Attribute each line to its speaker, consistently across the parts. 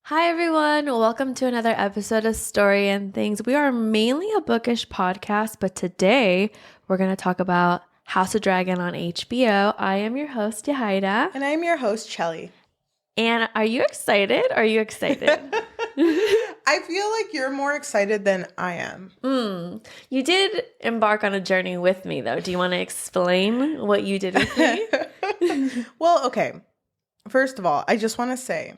Speaker 1: Hi, everyone. Welcome to another episode of Story and Things. We are mainly a bookish podcast, but today we're going to talk about House of Dragon on HBO. I am your host, Yahaira.
Speaker 2: And I'm your host, Chelly.
Speaker 1: And are you excited? Are you excited?
Speaker 2: I feel like you're more excited than I am.
Speaker 1: You did embark on a journey with me, though. Do you want to explain what you did with me?
Speaker 2: Well, okay. First of all, I just want to say,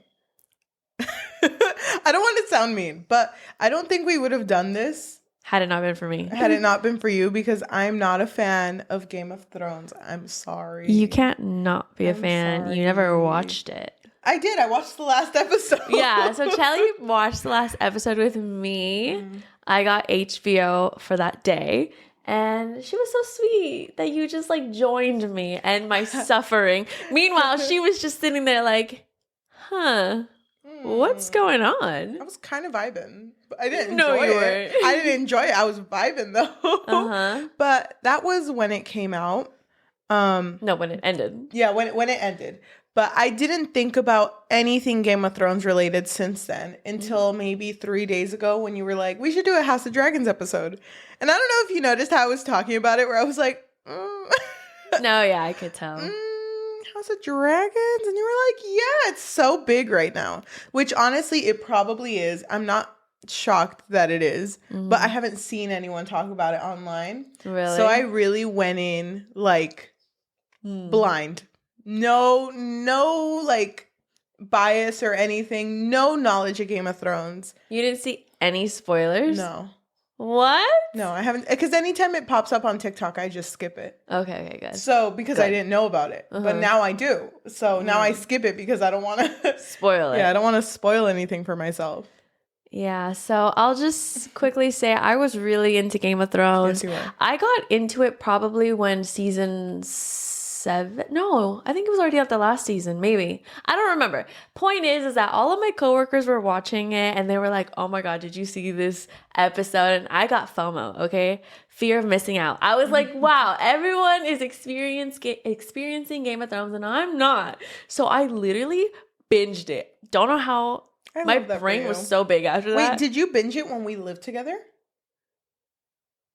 Speaker 2: I don't want to sound mean, but I don't think we would have done this
Speaker 1: Had it not been for me.
Speaker 2: had it not been for you, because I'm not a fan of Game of Thrones. I'm sorry.
Speaker 1: You can't not be a fan.
Speaker 2: sorry.
Speaker 1: You never watched it.
Speaker 2: I did. I watched the last episode.
Speaker 1: Yeah, so Chelly watched the last episode with me. I got HBO for that day. And she was so sweet that you just like joined me and my suffering. Meanwhile, she was just sitting there like, what's going on?
Speaker 2: I was kind of vibing. But I didn't
Speaker 1: No,
Speaker 2: enjoy
Speaker 1: you
Speaker 2: it.
Speaker 1: weren't.
Speaker 2: I didn't enjoy it. I was vibing though.
Speaker 1: Uh-huh.
Speaker 2: But that was when it came out.
Speaker 1: No, when it ended.
Speaker 2: Yeah, when it ended. But I didn't think about anything Game of Thrones related since then until maybe 3 days ago when you were like, we should do a House of Dragons episode. And I don't know if you noticed how I was talking about it, where I was like,
Speaker 1: No, yeah, I could tell.
Speaker 2: House of Dragons? And you were like, yeah, it's so big right now. Which honestly, it probably is. I'm not shocked that it is, but I haven't seen anyone talk about it online.
Speaker 1: Really?
Speaker 2: So I really went in like blind. No, like bias or anything. No knowledge of Game of Thrones.
Speaker 1: You didn't see any spoilers?
Speaker 2: No,
Speaker 1: What?
Speaker 2: I haven't. Because anytime it pops up on TikTok, I just skip it.
Speaker 1: Okay, good.
Speaker 2: So because I didn't know about it, but now I do. So now I skip it because I don't want to
Speaker 1: Spoil it.
Speaker 2: Yeah, I don't want to spoil anything for myself.
Speaker 1: Yeah, so I'll just quickly say I was really into Game of Thrones.
Speaker 2: Yes, you were.
Speaker 1: I got into it probably when season 7. No, I think it was already at the last season, maybe. I don't remember. Point is that all of my coworkers were watching it and they were like, "Oh my God, did you see this episode?" And I got FOMO, okay? Fear of missing out. I was like, wow, everyone is experiencing Game of Thrones and I'm not. So I literally binged it. Don't know how.
Speaker 2: I
Speaker 1: My
Speaker 2: love that for
Speaker 1: brain
Speaker 2: you.
Speaker 1: was so big after that.
Speaker 2: Wait, did you binge it when we lived together?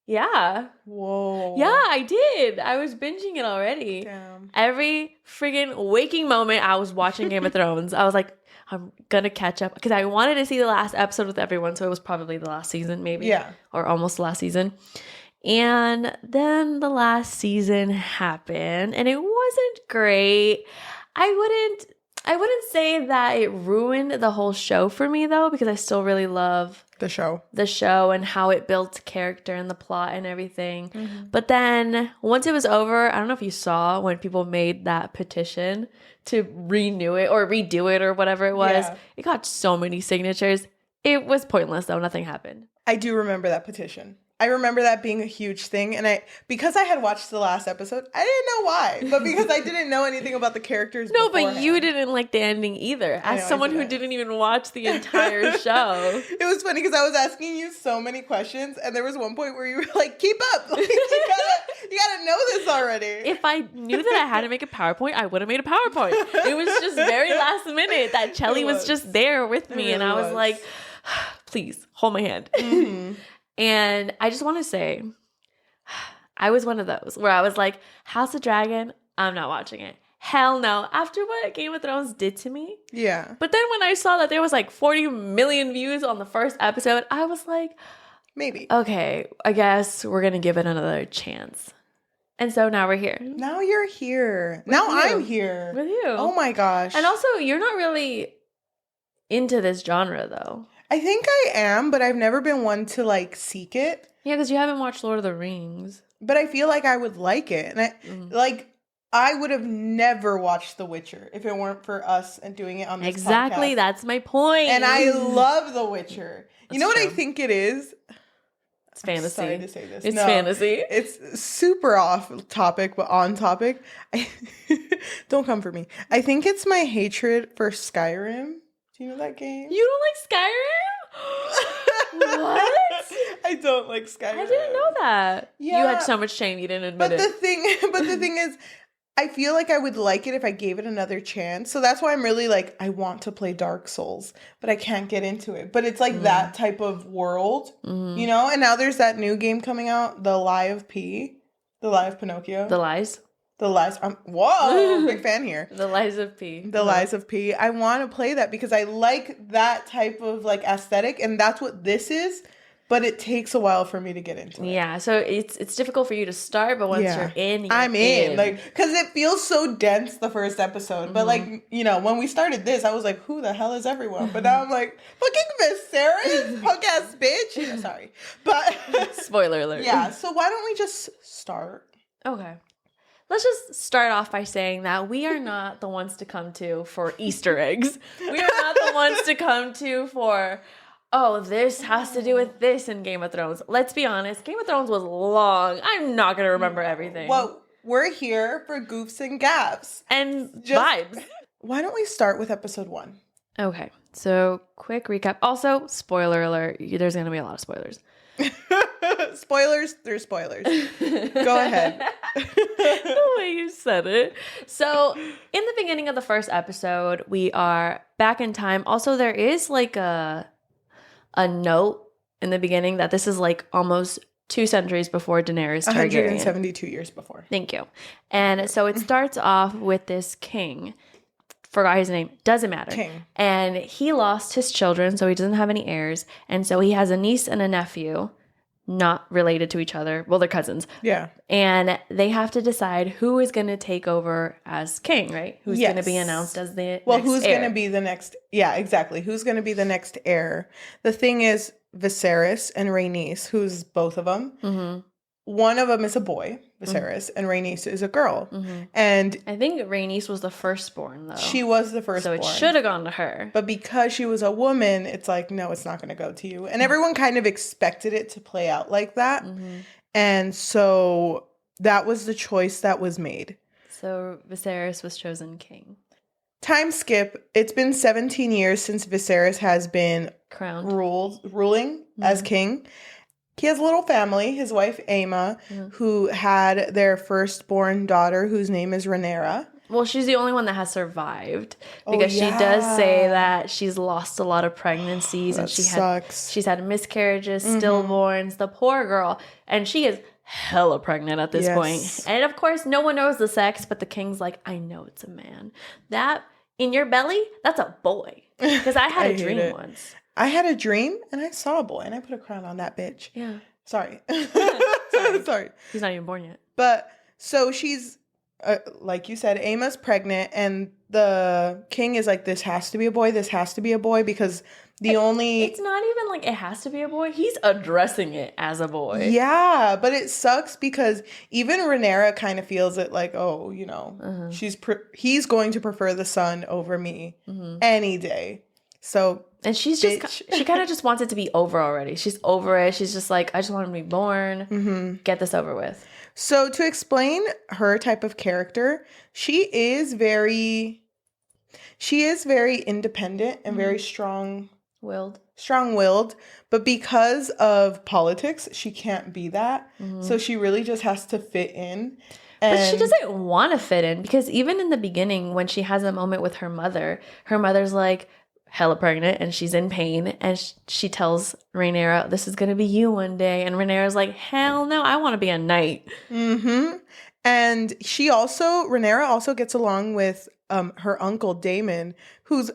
Speaker 1: Yeah.
Speaker 2: Whoa.
Speaker 1: Yeah, I did. I was binging it already.
Speaker 2: Damn.
Speaker 1: Every friggin' waking moment I was watching Game of Thrones. I was like, I'm gonna catch up. Because I wanted to see the last episode with everyone. So it was probably the last season, maybe.
Speaker 2: Yeah.
Speaker 1: Or almost the last season. And then the last season happened. And it wasn't great. I wouldn't say that it ruined the whole show for me, though, because I still really love
Speaker 2: The
Speaker 1: show and how it built character and the plot and everything. But then once it was over, I don't know if you saw when people made that petition to renew it or redo it or whatever it was.
Speaker 2: Yeah.
Speaker 1: It got so many signatures. It was pointless, though. Nothing happened.
Speaker 2: I do remember that petition. I remember that being a huge thing. And because I had watched the last episode, I didn't know why. But because I didn't know anything about the characters
Speaker 1: No, but
Speaker 2: beforehand.
Speaker 1: you didn't like the ending either.
Speaker 2: I
Speaker 1: As
Speaker 2: know, I
Speaker 1: someone who
Speaker 2: didn't.
Speaker 1: didn't even watch the entire show.
Speaker 2: It was funny because I was asking you so many questions, and there was one point where you were like, "Keep up! Like, you gotta know this already."
Speaker 1: If I knew that I had to make a PowerPoint, I would have made a PowerPoint. It was just very last minute that Chelly was just there with me, and
Speaker 2: really
Speaker 1: I was
Speaker 2: was.
Speaker 1: like, please hold my hand. And I just want to say, I was one of those where I was like, House of Dragon, I'm not watching it. Hell no. After what Game of Thrones did to me.
Speaker 2: Yeah.
Speaker 1: But then when I saw that there was like 40 million views on the first episode, I was like,
Speaker 2: Maybe.
Speaker 1: okay, I guess we're going to give it another chance. And so now we're here.
Speaker 2: Now you're here. Now
Speaker 1: you.
Speaker 2: I'm here.
Speaker 1: With you.
Speaker 2: Oh my gosh.
Speaker 1: And also, you're not really into this genre, though.
Speaker 2: I think I am, but I've never been one to like seek it.
Speaker 1: Yeah, because you haven't watched Lord of the Rings.
Speaker 2: But I feel like I would like it. And I would have never watched The Witcher if it weren't for us and doing it on this
Speaker 1: Exactly,
Speaker 2: podcast.
Speaker 1: that's my point.
Speaker 2: And I love The Witcher. You know what I
Speaker 1: true.
Speaker 2: think it is?
Speaker 1: It's fantasy.
Speaker 2: Sorry to say this.
Speaker 1: It's
Speaker 2: No,
Speaker 1: fantasy.
Speaker 2: It's super off topic, but on topic. Don't come for me. I think it's my hatred for Skyrim. Do you know that game?
Speaker 1: You don't like Skyrim? What?
Speaker 2: I don't like Skyrim.
Speaker 1: I didn't know that.
Speaker 2: Yeah.
Speaker 1: You had so much shame you didn't admit
Speaker 2: But
Speaker 1: it.
Speaker 2: the thing is, I feel like I would like it if I gave it another chance. So that's why I'm really like, I want to play Dark Souls, but I can't get into it. But it's like that type of world, you know? And now there's that new game coming out, The Lie of P, The Lie of Pinocchio.
Speaker 1: The Lies?
Speaker 2: The Lies. Whoa, big fan here.
Speaker 1: The Lies of P.
Speaker 2: The Lies of P. I want to play that because I like that type of like aesthetic, and that's what this is. But it takes a while for me to get into it.
Speaker 1: Yeah, so it's difficult for you to start, but once you're in,
Speaker 2: I'm in. Like, because it feels so dense the first episode. But like, you know, when we started this, I was like, who the hell is everyone? But now I'm like, fucking Viserys, punk ass bitch. Yeah, sorry. But
Speaker 1: spoiler alert.
Speaker 2: Yeah, so why don't we just start?
Speaker 1: Okay. Let's just start off by saying that we are not the ones to come to for Easter eggs. We are not the ones to come to for, oh, this has to do with this in Game of Thrones. Let's be honest, Game of Thrones was long. I'm not going to remember everything.
Speaker 2: Well, we're here for goofs and gaffs.
Speaker 1: And vibes.
Speaker 2: Why don't we start with episode 1?
Speaker 1: Okay, so quick recap. Also, spoiler alert, there's going to be a lot of spoilers.
Speaker 2: Spoilers, there's spoilers. Go ahead.
Speaker 1: The way you said it. So, in the beginning of the first episode, we are back in time. Also, there is like a note in the beginning that this is like almost 2 centuries before Daenerys Targaryen.
Speaker 2: 172 years before.
Speaker 1: Thank you. And so it starts off with this king. Forgot his name. Doesn't matter.
Speaker 2: King.
Speaker 1: And he lost his children, so he doesn't have any heirs. And so he has a niece and a nephew, not related to each other. Well, they're cousins.
Speaker 2: Yeah.
Speaker 1: And they have to decide who is going to take over as king, right? Who's going to be announced as the next
Speaker 2: who's
Speaker 1: heir.
Speaker 2: going to be the next... Yeah, exactly. Who's going to be the next heir? The thing is, Viserys and Rhaenys, who's both of them. Mm-hmm. One of them is a boy, Viserys, and Rhaenys is a girl. Mm-hmm. And
Speaker 1: I think Rhaenys was the firstborn, though.
Speaker 2: She was the firstborn.
Speaker 1: So it should have gone to her.
Speaker 2: But because she was a woman, it's like, no, it's not going to go to you. And everyone kind of expected it to play out like that. Mm-hmm. And so that was the choice that was made.
Speaker 1: So Viserys was chosen king.
Speaker 2: Time skip. It's been 17 years since Viserys has been
Speaker 1: crowned,
Speaker 2: ruling as king. He has a little family, his wife Aemma, who had their firstborn daughter, whose name is Rhaenyra.
Speaker 1: Well, she's the only one that has survived because she does say that she's lost a lot of pregnancies and she's had miscarriages, stillborns, the poor girl, and she is hella pregnant at this point. And of course, no one knows the sex, but the king's like, I know it's a man. That in your belly, that's a boy. Because I had a dream once.
Speaker 2: I had a dream and I saw a boy and I put a crown on that bitch.
Speaker 1: Yeah.
Speaker 2: Sorry. Sorry.
Speaker 1: He's not even born yet.
Speaker 2: But so she's, like you said, Aemma's pregnant and the king is like, this has to be a boy. This has to be a boy because it's not
Speaker 1: even like it has to be a boy. He's addressing it as a boy.
Speaker 2: Yeah, but it sucks because even Rhaenyra kind of feels it like, oh, you know, he's going to prefer the son over me any day. So,
Speaker 1: and she kind of just wants it to be over already. She's over it. She's just like, I just want him to be born. Get this over with.
Speaker 2: So to explain her type of character, she is very independent and very strong-willed. But because of politics, she can't be that. So she really just has to fit in.
Speaker 1: But she doesn't want to fit in because even in the beginning, when she has a moment with her mother's like, hella pregnant and she's in pain and she tells Rhaenyra, this is going to be you one day. And Rhaenyra's like, hell no, I want to be a knight.
Speaker 2: And Rhaenyra also gets along with her uncle Daemon, he's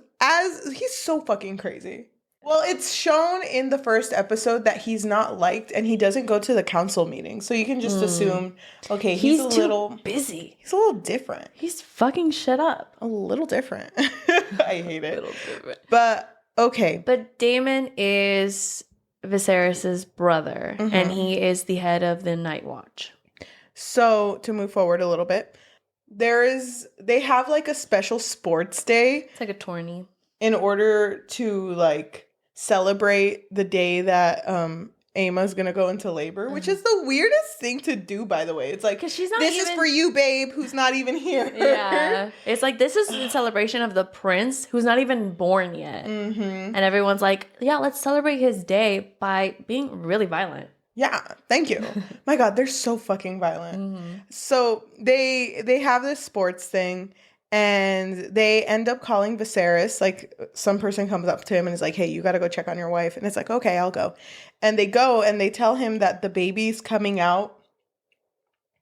Speaker 2: so fucking crazy. Well, it's shown in the first episode that he's not liked and he doesn't go to the council meeting. So you can just assume, okay, he's a little
Speaker 1: busy.
Speaker 2: He's a little different.
Speaker 1: He's fucking shit up.
Speaker 2: A little different. I hate it. A little different. But, okay.
Speaker 1: But Daemon is Viserys' brother and he is the head of the Night Watch.
Speaker 2: So, to move forward a little bit, they have like a special sports day.
Speaker 1: It's like a tourney.
Speaker 2: In order to like celebrate the day that Aemma's gonna go into labor, which is the weirdest thing to do, by the way. It's like,
Speaker 1: she's not
Speaker 2: this is for you, babe, who's not even here.
Speaker 1: Yeah. It's like, this is the celebration of the prince who's not even born yet. And everyone's like, yeah, let's celebrate his day by being really violent.
Speaker 2: Yeah, thank you. My God, they're so fucking violent. So they have this sports thing, and they end up calling Viserys. Like, some person comes up to him and is like, "Hey, you got to go check on your wife." And it's like, "Okay, I'll go." And they go and they tell him that the baby's coming out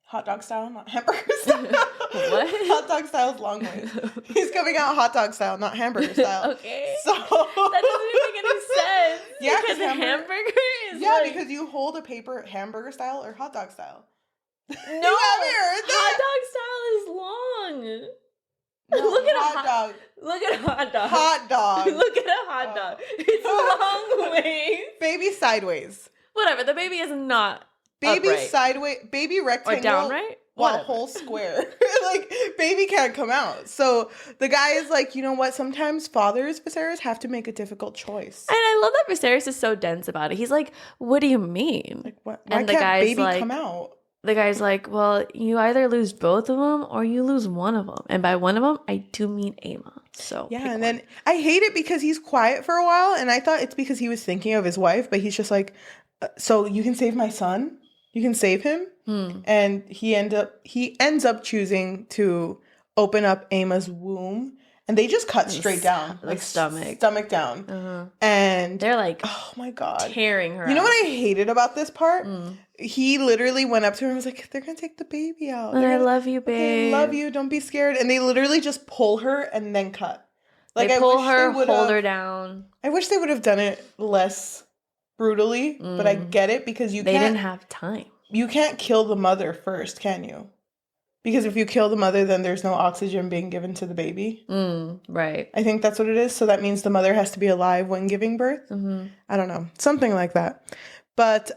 Speaker 2: hot dog style, not hamburger style.
Speaker 1: What?
Speaker 2: Hot dog style is long ways. He's coming out hot dog style, not hamburger style.
Speaker 1: Okay.
Speaker 2: So
Speaker 1: That doesn't even make any sense.
Speaker 2: Yeah,
Speaker 1: because a hamburger is
Speaker 2: yeah,
Speaker 1: like...
Speaker 2: because you hold a paper hamburger style or hot dog style.
Speaker 1: No,
Speaker 2: You haven't heard that?
Speaker 1: hot dog style is long.
Speaker 2: No,
Speaker 1: Look at
Speaker 2: hot dog.
Speaker 1: Look at a hot dog.
Speaker 2: Hot dog.
Speaker 1: Look at a hot dog. It's long ways.
Speaker 2: Baby sideways.
Speaker 1: Whatever. The baby is not
Speaker 2: Baby
Speaker 1: upright.
Speaker 2: sideways. Baby rectangle.
Speaker 1: Or downright.
Speaker 2: While
Speaker 1: Whatever.
Speaker 2: whole square. Like, baby can't come out. So the guy is like, you know what? Sometimes fathers, Viserys, have to make a difficult choice.
Speaker 1: And I love that Viserys is so dense about it. He's like, "What do you mean?"
Speaker 2: Like, what? Why
Speaker 1: And the
Speaker 2: can't
Speaker 1: guy's
Speaker 2: baby
Speaker 1: like-
Speaker 2: come out?
Speaker 1: The guy's like, "Well, you either lose both of them or you lose one of them. And by one of them, I do mean Aemma." So
Speaker 2: Yeah,
Speaker 1: pick
Speaker 2: and
Speaker 1: one.
Speaker 2: then I hate it because he's quiet for a while, and I thought it's because he was thinking of his wife, but he's just like, so you can save my son? You can save him? And he ends up choosing to open up Aemma's womb, and they just cut straight down.
Speaker 1: The stomach.
Speaker 2: Stomach down. And
Speaker 1: They're like
Speaker 2: oh my God.
Speaker 1: tearing her
Speaker 2: You know
Speaker 1: out.
Speaker 2: what I hated about this part? He literally went up to her and was like, "They're gonna take the baby out.
Speaker 1: And
Speaker 2: They're
Speaker 1: I
Speaker 2: gonna-
Speaker 1: love you,
Speaker 2: okay,
Speaker 1: babe.
Speaker 2: love you. Don't be scared." And they literally just pull her and then cut.
Speaker 1: Like,
Speaker 2: I
Speaker 1: pull
Speaker 2: wish
Speaker 1: her,
Speaker 2: they would've-
Speaker 1: hold her down.
Speaker 2: I wish they would have done it less brutally, but I get it because
Speaker 1: They didn't have time.
Speaker 2: you can't kill the mother first, can you? Because if you kill the mother, then there's no oxygen being given to the baby.
Speaker 1: Right.
Speaker 2: I think that's what it is. So that means the mother has to be alive when giving birth. I don't know, something like that. But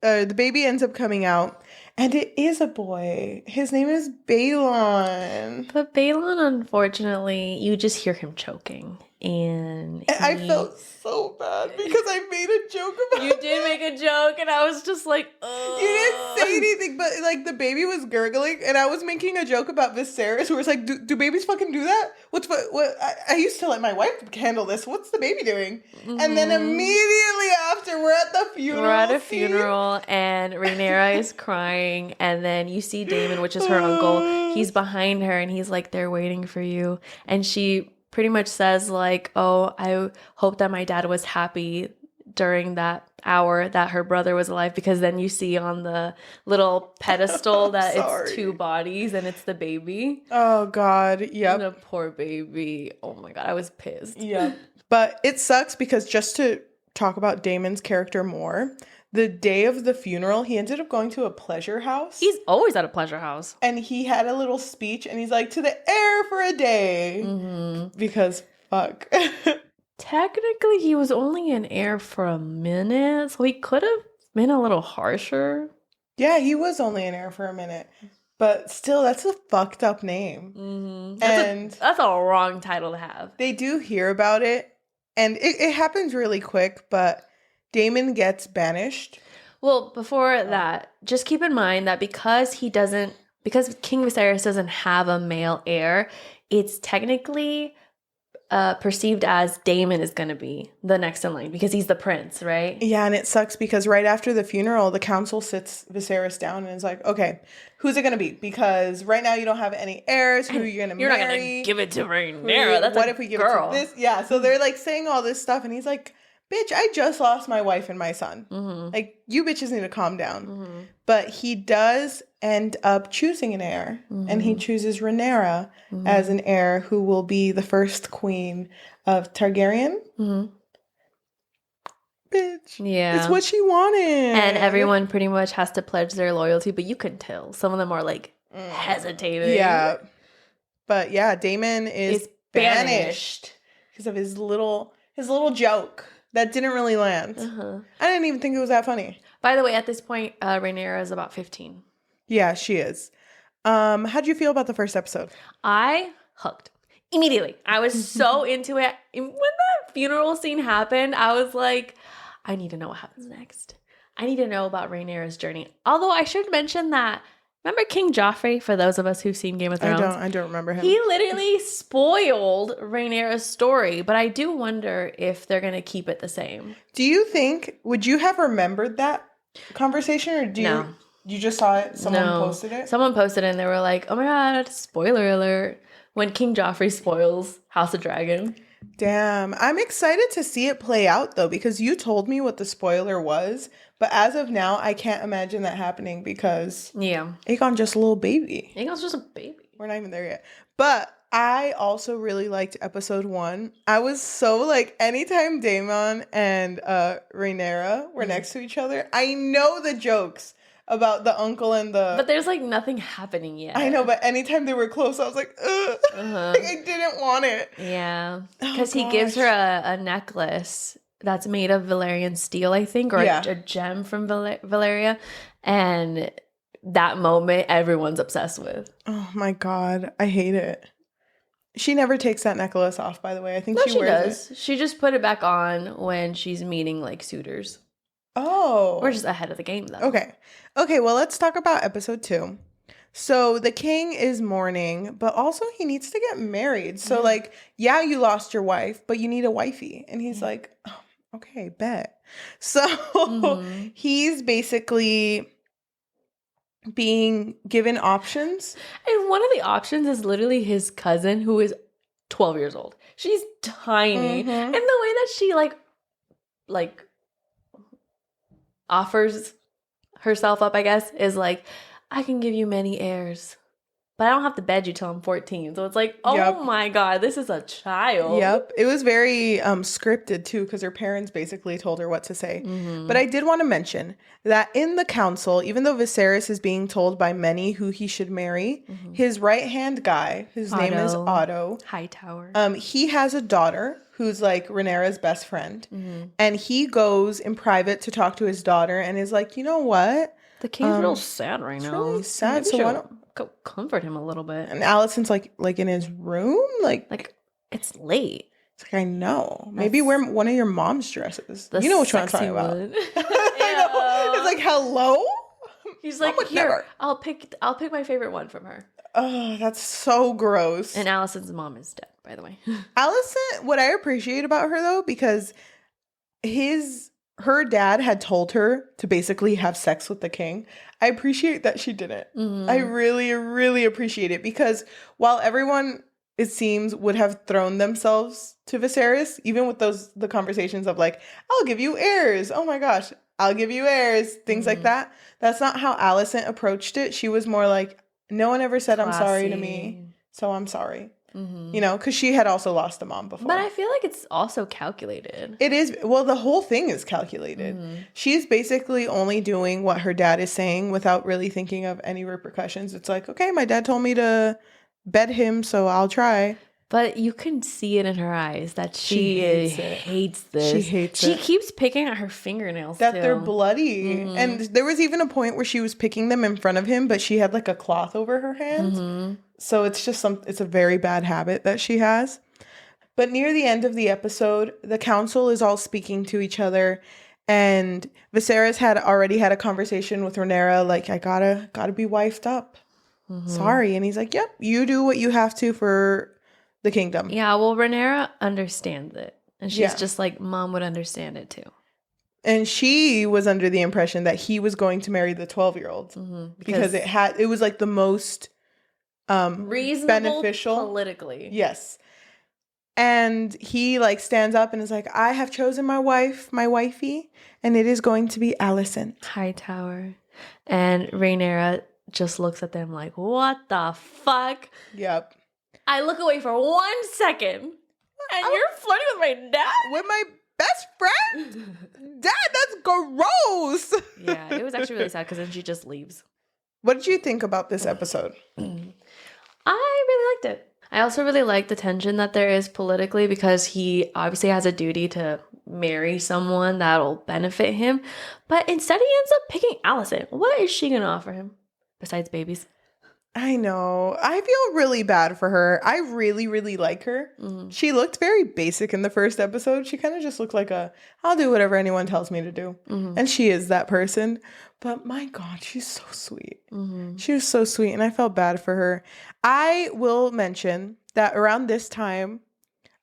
Speaker 2: the baby ends up coming out, and it is a boy. His name is Balon.
Speaker 1: But Balon, unfortunately, you just hear him choking. And
Speaker 2: I felt so bad because I made a joke about
Speaker 1: You did make a joke, and I was just like, ugh.
Speaker 2: You didn't say anything, but like the baby was gurgling, and I was making a joke about Viserys, who was like, "Do babies fucking do that? What? I used to let my wife handle this. What's the baby doing?" And then immediately after, we're at the funeral.
Speaker 1: We're at a
Speaker 2: scene.
Speaker 1: funeral, and Rhaenyra is crying, and then you see Daemon, which is her uncle. He's behind her, and he's like, "They're waiting for you," and she pretty much says like, "Oh, I hope that my dad was happy during that hour that her brother was alive," because then you see on the little pedestal that it's two bodies and it's the baby.
Speaker 2: Oh God, yep.
Speaker 1: The poor baby. Oh my God, I was pissed.
Speaker 2: Yeah. But it sucks because, just to talk about Damon's character more, the day of the funeral, he ended up going to a pleasure house.
Speaker 1: He's always at a pleasure house.
Speaker 2: And he had a little speech, and he's like, "To the air for a day." Because fuck.
Speaker 1: Technically, he was only in air for a minute, so he could have been a little harsher.
Speaker 2: Yeah, he was only in air for a minute. But still, that's a fucked up name.
Speaker 1: That's a wrong title to have.
Speaker 2: They do hear about it, and it happens really quick, but Daemon gets banished.
Speaker 1: Well, before that, just keep in mind that because King Viserys doesn't have a male heir, it's technically perceived as Daemon is going to be the next in line because he's the prince, right?
Speaker 2: Yeah, and it sucks because right after the funeral, the council sits Viserys down and is like, "Okay, who's it going to be? Because right now you don't have any heirs. Who are you going to marry?
Speaker 1: You're not going to give it to Rhaenyra. That's
Speaker 2: what
Speaker 1: a
Speaker 2: if we give
Speaker 1: girl.
Speaker 2: it to this?" Yeah, so they're like saying all this stuff, and he's like, "Bitch, I just lost my wife and my son. Like, you bitches need to calm down." But he does end up choosing an heir, and he chooses Rhaenyra as an heir who will be the first queen of Targaryen. Bitch.
Speaker 1: Yeah.
Speaker 2: It's what she wanted.
Speaker 1: And everyone pretty much has to pledge their loyalty, but you can tell. Some of them are like hesitating.
Speaker 2: Yeah. But yeah, Daemon is banished because of his little joke that didn't really land. I didn't even think it was that funny.
Speaker 1: By the way, at this point, Rhaenyra is about 15.
Speaker 2: Yeah, she is. How'd you feel about the first episode?
Speaker 1: I hooked immediately. I was so into it. And when that funeral scene happened, I was like, I need to know what happens next. I need to know about Rhaenyra's journey. Although I should mention that Remember King Joffrey, for those of us who've seen Game of Thrones?
Speaker 2: I don't remember him.
Speaker 1: He literally spoiled Rhaenyra's story, but I do wonder if they're going to keep it the same.
Speaker 2: Do you think, would you have remembered that conversation, or you just saw it? Someone posted it?
Speaker 1: Someone posted it and they were like, oh my god, spoiler alert. When King Joffrey spoils House of Dragon.
Speaker 2: Damn. I'm excited to see it play out, though, because you told me what the spoiler was. But as of now, I can't imagine that happening because Aegon's just a little baby.
Speaker 1: Aegon's just a baby.
Speaker 2: We're not even there yet. But I also really liked episode 1. I was so like, anytime Daemon and Rhaenyra were next to each other, I know the jokes about the uncle and the...
Speaker 1: But there's like nothing happening yet.
Speaker 2: I know, but anytime they were close, I was like, ugh. Like, I didn't want it.
Speaker 1: Yeah. Because he gives her a necklace that's made of Valyrian steel, I think, or a gem from Valyria. And that moment, everyone's obsessed with.
Speaker 2: Oh my God. I hate it. She never takes that necklace off, by the way. I think she wears
Speaker 1: does. She just put it back on when she's meeting like suitors.
Speaker 2: Oh.
Speaker 1: We're just ahead of the game, though.
Speaker 2: Okay, well, let's talk about episode 2. So the king is mourning, but also he needs to get married. So, like, yeah, you lost your wife, but you need a wifey. And he's like, oh, okay, bet. So he's basically being given options.
Speaker 1: And one of the options is literally his cousin, who is 12 years old. She's tiny. And the way that she, like offers herself up, I guess, is like, I can give you many heirs, but I don't have to bed you till I'm 14. So it's like, oh my God, this is a child.
Speaker 2: Yep. It was very scripted too, because her parents basically told her what to say. But I did want to mention that in the council, even though Viserys is being told by many who he should marry, his right-hand guy, his name is Otto.
Speaker 1: Hightower.
Speaker 2: He has a daughter who's like Rhaenyra's best friend. And he goes in private to talk to his daughter and is like, you know what?
Speaker 1: The king's real sad right now.
Speaker 2: Really sad.
Speaker 1: Maybe
Speaker 2: so why don't
Speaker 1: go comfort him a little bit?
Speaker 2: And Allison's like in his room, like
Speaker 1: it's late.
Speaker 2: It's like, I know. Maybe wear one of your mom's dresses.
Speaker 1: The
Speaker 2: you know which one I'm talking about. I know. It's like, hello.
Speaker 1: He's like, here, I'll pick my favorite one from her.
Speaker 2: Oh, that's so gross.
Speaker 1: And Allison's mom is dead, by the way.
Speaker 2: Allison, what I appreciate about her though, because her dad had told her to basically have sex with the king. I appreciate that she didn't. I really, really appreciate it, because while everyone, it seems, would have thrown themselves to Viserys, even with the conversations of like, I'll give you heirs. Oh my gosh, I'll give you heirs. Things like that. That's not how Alicent approached it. She was more like, no one ever said I'm sorry to me, so I'm sorry. You know, because she had also lost a mom before.
Speaker 1: But I feel like it's also calculated.
Speaker 2: It is. Well, the whole thing is calculated. She's basically only doing what her dad is saying without really thinking of any repercussions. It's like, okay, my dad told me to bed him, so I'll try.
Speaker 1: But you can see it in her eyes that she hates this.
Speaker 2: She hates it.
Speaker 1: She keeps picking at her fingernails
Speaker 2: that
Speaker 1: too.
Speaker 2: They're bloody. And there was even a point where she was picking them in front of him, but she had like a cloth over her hands. So it's just it's a very bad habit that she has. But near the end of the episode, the council is all speaking to each other, and Viserys had already had a conversation with Rhaenyra, like, I gotta be wifed up. Sorry. And he's like, yep, you do what you have to for the kingdom.
Speaker 1: Yeah, well, Rhaenyra understands it. And she's just like, Mom would understand it too.
Speaker 2: And she was under the impression that he was going to marry the 12-year-old because it was like the most
Speaker 1: reasonable,
Speaker 2: beneficial
Speaker 1: politically.
Speaker 2: Yes. And he like stands up and is like, I have chosen my wife, my wifey, and it is going to be Alicent.
Speaker 1: Hightower. And Rhaenyra just looks at them like, what the fuck?
Speaker 2: Yep.
Speaker 1: I look away for 1 second, and you're flirting with my dad?
Speaker 2: With my best friend? Dad, that's gross.
Speaker 1: Yeah, it was actually really sad because then she just leaves.
Speaker 2: What did you think about this episode?
Speaker 1: I really liked it. I also really like the tension that there is politically, because he obviously has a duty to marry someone that'll benefit him. But instead he ends up picking Alicent. What is she going to offer him besides babies?
Speaker 2: I know. I feel really bad for her. I really, really like her.
Speaker 1: Mm-hmm.
Speaker 2: She looked very basic in the first episode. She kind of just looked like I'll do whatever anyone tells me to do.
Speaker 1: Mm-hmm.
Speaker 2: And she is that person. But my God, she's so sweet.
Speaker 1: Mm-hmm.
Speaker 2: She was so sweet, and I felt bad for her. I will mention that around this time,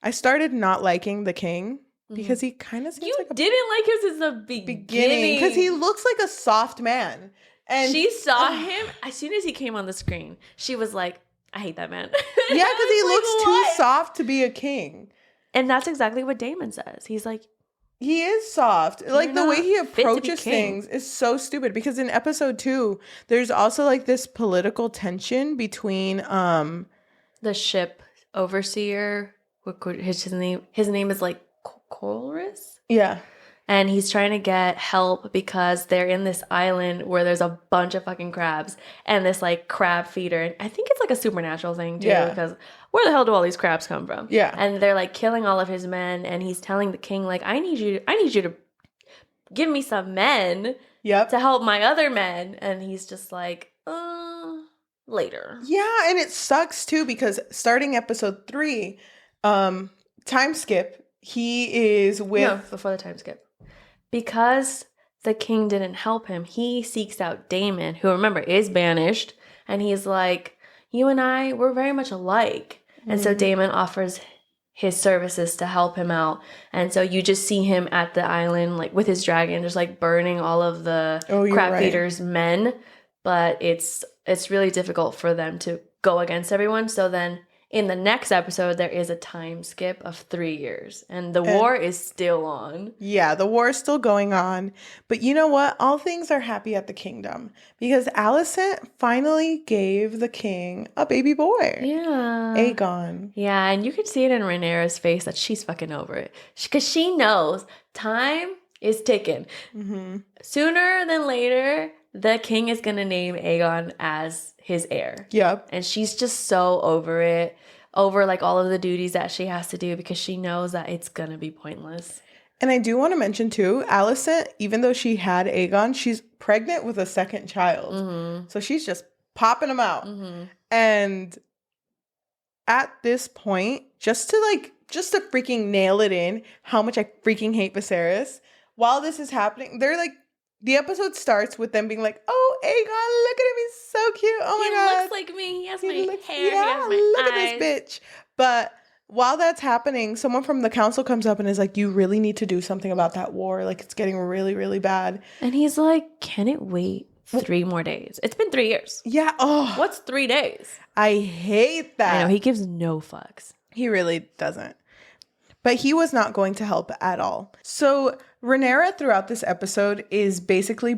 Speaker 2: I started not liking the king because he kind of seems
Speaker 1: You
Speaker 2: like a
Speaker 1: didn't like him since the beginning.
Speaker 2: because he looks like a soft man. And
Speaker 1: she saw him as soon as he came on the screen. She was like, I hate that man.
Speaker 2: Yeah, because he looks too
Speaker 1: what?
Speaker 2: soft to be a king.
Speaker 1: And that's exactly what Damon says. He's like,
Speaker 2: He is soft. Like the way
Speaker 1: not
Speaker 2: he
Speaker 1: fit to be
Speaker 2: approaches
Speaker 1: king.
Speaker 2: things is so stupid because in episode 2, there's also like this political tension between
Speaker 1: the ship overseer. His name is like Colrus.
Speaker 2: yeah.
Speaker 1: And he's trying to get help because they're in this island where there's a bunch of fucking crabs and this like crab feeder. And I think it's like a supernatural thing too,
Speaker 2: Yeah.
Speaker 1: because where the hell do all these crabs come from?
Speaker 2: Yeah.
Speaker 1: And they're like killing all of his men, and he's telling the king like, I need you to give me some men
Speaker 2: Yep.
Speaker 1: to help my other men. And he's just like, later.
Speaker 2: Yeah, and it sucks too because starting episode 3, time skip, he is with
Speaker 1: No, before the time skip. Because the king didn't help him, he seeks out Damon, who, remember, is banished. And he's like, you and I, we're very much alike. And so Damon offers his services to help him out. And so you just see him at the island, like with his dragon, just like burning all of the crab feeders' men. But it's really difficult for them to go against everyone. So then in the next episode, there is a time skip of 3 years, and the war is still on.
Speaker 2: Yeah, the war is still going on. But you know what? All things are happy at the kingdom because Alicent finally gave the king a baby boy.
Speaker 1: Yeah.
Speaker 2: Aegon.
Speaker 1: Yeah, and you could see it in Rhaenyra's face that she's fucking over it. Because she knows time is ticking.
Speaker 2: Mm-hmm.
Speaker 1: Sooner than later, the king is going to name Aegon as his heir.
Speaker 2: Yep.
Speaker 1: And she's just so over it, over like all of the duties that she has to do because she knows that it's going to be pointless.
Speaker 2: And I do want to mention too, Alicent, even though she had Aegon, she's pregnant with a second child.
Speaker 1: Mm-hmm.
Speaker 2: So she's just popping them out.
Speaker 1: Mm-hmm.
Speaker 2: And at this point, just to freaking nail it in how much I freaking hate Viserys, while this is happening, they're like, the episode starts with them being like, oh, Aegon, look at him. He's so cute. Oh my God.
Speaker 1: He looks like me. He has my hair.
Speaker 2: Yeah,
Speaker 1: he has my
Speaker 2: look
Speaker 1: eyes.
Speaker 2: at this bitch. But while that's happening, someone from the council comes up and is like, you really need to do something about that war. Like, it's getting really, really bad.
Speaker 1: And he's like, can it wait 3 more days? It's been 3 years.
Speaker 2: Yeah. Oh,
Speaker 1: What's 3 days?
Speaker 2: I hate that.
Speaker 1: I know, he gives no fucks.
Speaker 2: He really doesn't. But he was not going to help at all. So Rhaenyra throughout this episode is basically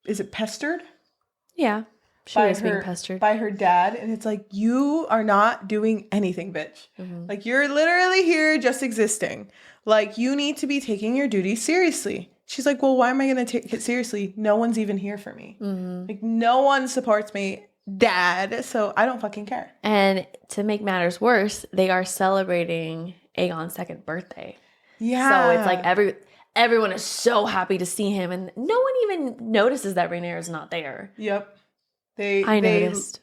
Speaker 2: is it pestered?
Speaker 1: Yeah. She is being pestered.
Speaker 2: By her dad. And it's like, you are not doing anything, bitch.
Speaker 1: Mm-hmm.
Speaker 2: Like, you're literally here just existing. Like, you need to be taking your duties seriously. She's like, well, why am I going to take it seriously? No one's even here for me.
Speaker 1: Mm-hmm.
Speaker 2: Like, no one supports me, dad. So I don't fucking care.
Speaker 1: And to make matters worse, they are celebrating Aegon's 2nd birthday.
Speaker 2: Yeah.
Speaker 1: So it's like everyone is so happy to see him, and no one even notices that Rhaenyra is not there.
Speaker 2: Yep.
Speaker 1: I noticed.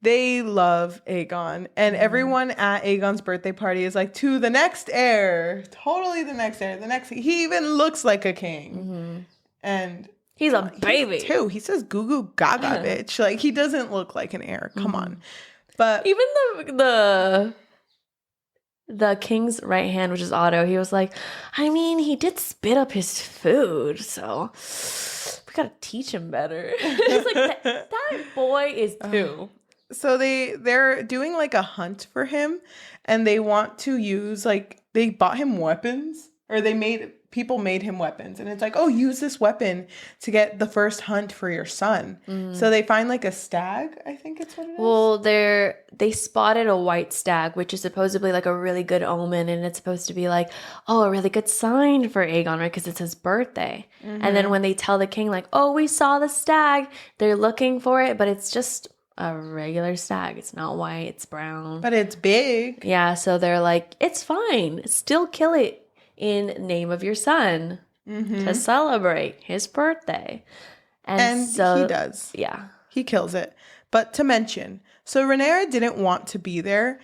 Speaker 2: They love Aegon. And everyone at Aegon's birthday party is like, to the next heir. Totally the next heir. He even looks like a king.
Speaker 1: Mm-hmm.
Speaker 2: And
Speaker 1: he's a baby.
Speaker 2: Too. He says goo goo gaga, bitch. Like, he doesn't look like an heir. Come on. But
Speaker 1: even the king's right hand, which is Otto, he was like, I mean, he did spit up his food, so we gotta teach him better. It's like that boy is 2.
Speaker 2: So they're doing like a hunt for him, and they want to use they bought him weapons, or people made him weapons, and it's like, oh, use this weapon to get the first hunt for your son. So they find like a stag, I think it's what it is.
Speaker 1: Well, they spotted a white stag, which is supposedly like a really good omen, and it's supposed to be like, oh, a really good sign for Aegon, right? Because it's his birthday. And then when they tell the king like, oh, we saw the stag, they're looking for it, but it's just a regular stag. It's not white, it's brown.
Speaker 2: But it's big.
Speaker 1: Yeah, so they're like, it's fine. Still kill it in name of your son to celebrate his birthday. And so
Speaker 2: he does.
Speaker 1: Yeah.
Speaker 2: He kills it. But to mention, so Rhaenyra didn't want to be there.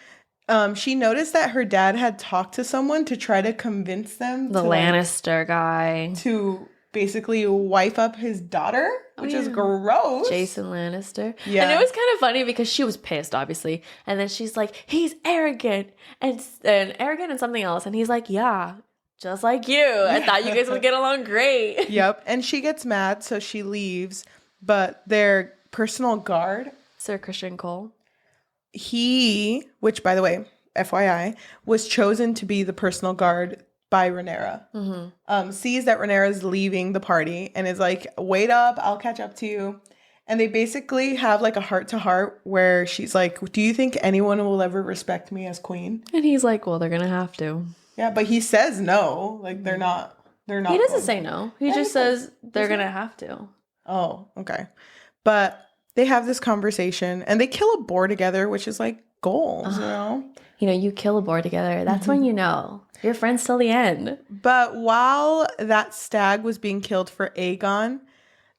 Speaker 2: She noticed that her dad had talked to someone to try to convince them
Speaker 1: The
Speaker 2: to
Speaker 1: Lannister guy.
Speaker 2: to basically wife up his daughter, which is gross.
Speaker 1: Jason Lannister.
Speaker 2: Yeah.
Speaker 1: And it was kind of funny because she was pissed, obviously. And then she's like, he's arrogant and arrogant and something else. And he's like, yeah, just like you. I thought you guys would get along great.
Speaker 2: Yep. And she gets mad, so she leaves. But their personal guard,
Speaker 1: Sir Christian Cole.
Speaker 2: which by the way, FYI, was chosen to be the personal guard by Rhaenyra, sees that Rhaenyra is leaving the party and is like, wait up, I'll catch up to you. And they basically have like a heart-to-heart where she's like, do you think anyone will ever respect me as queen?
Speaker 1: And he's like, well, they're going to have to.
Speaker 2: Yeah, but he says no. Like, they're not. He
Speaker 1: doesn't say no. He just says they're going to have to.
Speaker 2: Oh, okay. But they have this conversation and they kill a boar together, which is like goals, you know?
Speaker 1: You know, you kill a boar together. That's when you know you're friends till the end.
Speaker 2: But while that stag was being killed for Aegon,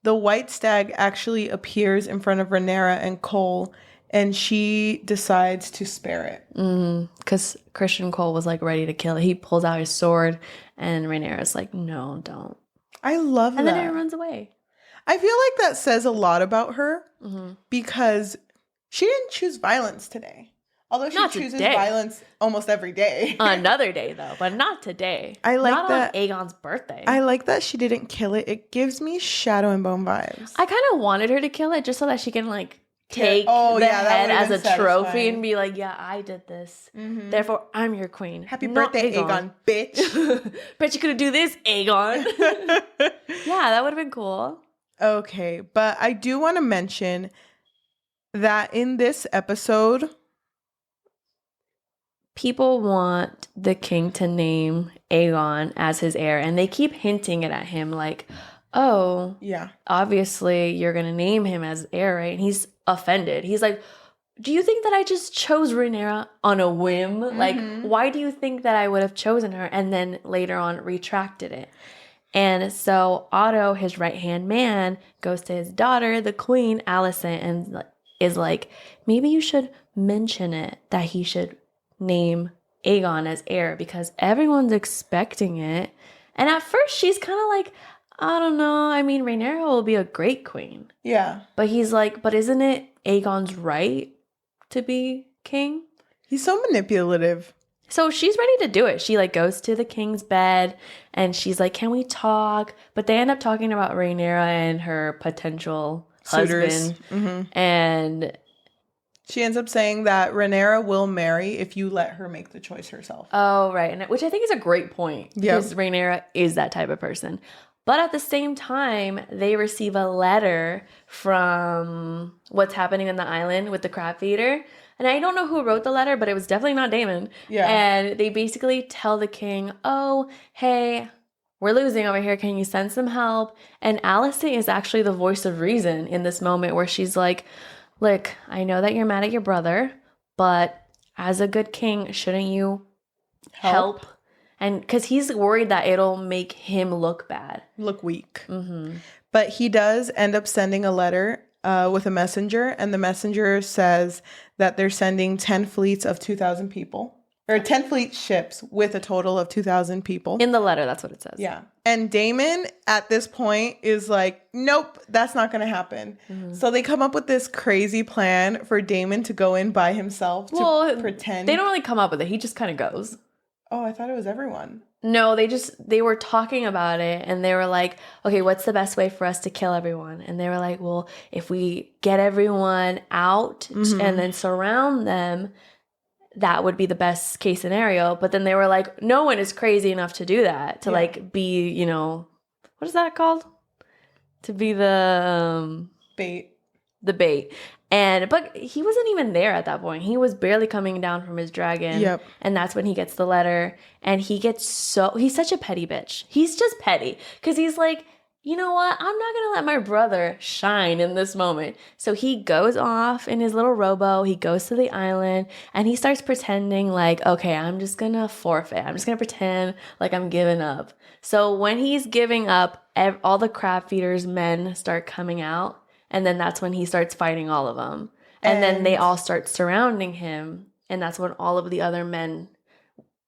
Speaker 2: the white stag actually appears in front of Rhaenyra and Cole, and she decides to spare it.
Speaker 1: Because Christian Cole was like ready to kill it. He pulls out his sword, and Rhaenyra's like, no, don't.
Speaker 2: I love that.
Speaker 1: And then it runs away.
Speaker 2: I feel like that says a lot about her because she didn't choose violence today. Although she
Speaker 1: Not
Speaker 2: chooses
Speaker 1: today.
Speaker 2: Violence almost every day.
Speaker 1: Another day, though, but not today.
Speaker 2: I like
Speaker 1: not
Speaker 2: that.
Speaker 1: on Aegon's birthday.
Speaker 2: I like that she didn't kill it. It gives me Shadow and Bone vibes.
Speaker 1: I kind of wanted her to kill it just so that she can, like, take
Speaker 2: that
Speaker 1: head
Speaker 2: would've
Speaker 1: as a
Speaker 2: been
Speaker 1: trophy
Speaker 2: satisfying.
Speaker 1: and be like, yeah, I did this. Therefore, I'm your queen.
Speaker 2: Happy
Speaker 1: not
Speaker 2: birthday, Aegon, bitch.
Speaker 1: Bet you could do this, Aegon. Yeah, that would have been cool.
Speaker 2: Okay, but I do want to mention that in this episode,
Speaker 1: people want the king to name Aegon as his heir, and they keep hinting it at him like, oh,
Speaker 2: yeah,
Speaker 1: obviously you're going to name him as heir, right? And he's offended. He's like, do you think that I just chose Rhaenyra on a whim? Like, why do you think that I would have chosen her? And then later on retracted it. And so Otto, his right-hand man, goes to his daughter, the queen, Alicent, and is like, maybe you should mention it, that he should name Aegon as heir because everyone's expecting it. And at first she's kind of like, I don't know. I mean, Rhaenyra will be a great queen.
Speaker 2: yeah.
Speaker 1: But he's like, but isn't it Aegon's right to be king?
Speaker 2: He's so manipulative.
Speaker 1: So she's ready to do it. She like goes to the king's bed and she's like, can we talk? But they end up talking about Rhaenyra and her potential
Speaker 2: Suitors.
Speaker 1: husband. And
Speaker 2: She ends up saying that Rhaenyra will marry if you let her make the choice herself.
Speaker 1: oh, right. And which I think is a great point because Rhaenyra is that type of person. But at the same time, they receive a letter from what's happening on the island with the crab feeder. And I don't know who wrote the letter, but it was definitely not Daemon.
Speaker 2: Yeah.
Speaker 1: And they basically tell the king, oh, hey, we're losing over here. Can you send some help? And Alicent is actually the voice of reason in this moment where she's like, look, I know that you're mad at your brother, but as a good king, shouldn't you help? And because he's worried that it'll make him look bad.
Speaker 2: Look weak. But he does end up sending a letter with a messenger, and the messenger says that they're sending 10 fleets of 2,000 people, or 10 fleet ships with a total of 2,000 people.
Speaker 1: In the letter, that's what it says.
Speaker 2: Yeah. And Daemon at this point is like, nope, that's not going to happen. So they come up with this crazy plan for Daemon to go in by himself to pretend.
Speaker 1: They don't really come up with it. He just kind of goes.
Speaker 2: Oh, I thought it was everyone.
Speaker 1: No, they were talking about it and they were like, okay, what's the best way for us to kill everyone? And they were like, well, if we get everyone out and then surround them, that would be the best case scenario. But then they were like, no one is crazy enough to do that, to like be, you know, what is that called? To be the
Speaker 2: Bait.
Speaker 1: The bait. But he wasn't even there at that point. He was barely coming down from his dragon.
Speaker 2: Yep.
Speaker 1: And that's when he gets the letter. And he's such a petty bitch. He's just petty. Because he's like, you know what? I'm not going to let my brother shine in this moment. So he goes off in his little rowboat. He goes to the island. And he starts pretending like, okay, I'm just going to forfeit. I'm just going to pretend like I'm giving up. So when he's giving up, all the crab feeders men start coming out. And then that's when he starts fighting all of them. And then they all start surrounding him. And that's when all of the other men,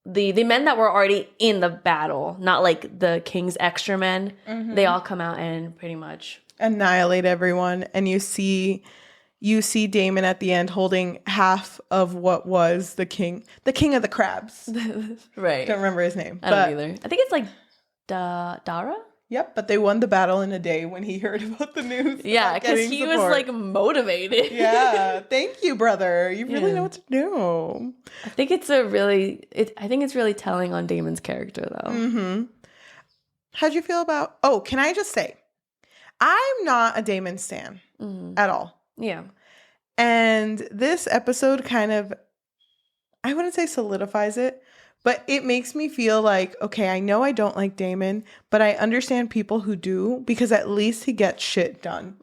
Speaker 1: the men that were already in the battle, not like the king's extra men, they all come out and pretty much
Speaker 2: annihilate everyone. And you see Daemon at the end holding half of what was the king of the crabs.
Speaker 1: Right.
Speaker 2: Don't remember his name.
Speaker 1: I don't either. I think it's like Dara?
Speaker 2: Yep, but they won the battle in a day when he heard about the news.
Speaker 1: Yeah, because he was like motivated.
Speaker 2: Yeah, thank you, brother. You really know what to do.
Speaker 1: I think it's really telling on Daemon's character, though.
Speaker 2: Mm-hmm. How'd you feel about? Oh, can I just say, I'm not a Daemon stan at all.
Speaker 1: Yeah,
Speaker 2: and this episode kind of, I wouldn't say solidifies it, but it makes me feel like, okay, I know I don't like Daemon, but I understand people who do, because at least he gets shit done.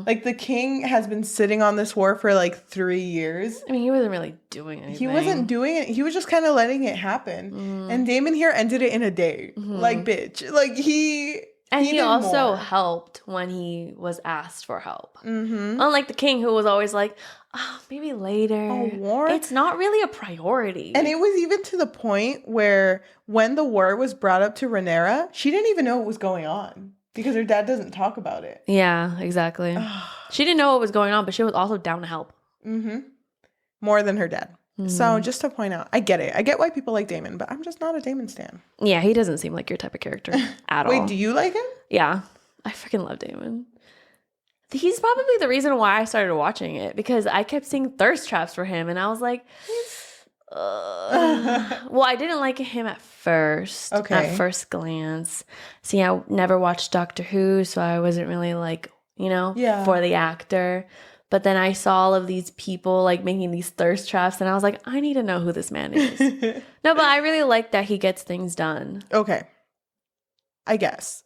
Speaker 2: Like, the king has been sitting on this war for like 3 years.
Speaker 1: I mean, he wasn't really doing anything.
Speaker 2: He wasn't doing it. He was just kind of letting it happen. And Daemon here ended it in a day. Like, bitch. Like, he
Speaker 1: also helped when he was asked for help. Unlike the king, who was always like, oh, maybe later.
Speaker 2: A war?
Speaker 1: It's not really a priority.
Speaker 2: And it was even to the point where when the war was brought up to Rhaenyra, she didn't even know what was going on because her dad doesn't talk about it.
Speaker 1: Yeah, exactly. She didn't know what was going on, but she was also down to help.
Speaker 2: More than her dad. So just to point out, I get it. I get why people like Daemon, but I'm just not a Daemon stan.
Speaker 1: Yeah, he doesn't seem like your type of character at all.
Speaker 2: Wait, do you like him?
Speaker 1: Yeah, I freaking love Daemon. He's probably the reason why I started watching it, because I kept seeing thirst traps for him, and I was like, well, I didn't like him at first.
Speaker 2: Okay.
Speaker 1: At first glance. See, I never watched Doctor Who, so I wasn't really like, for the actor. But then I saw all of these people like making these thirst traps, and I was like, I need to know who this man is. No, but I really like that he gets things done.
Speaker 2: Okay. I guess.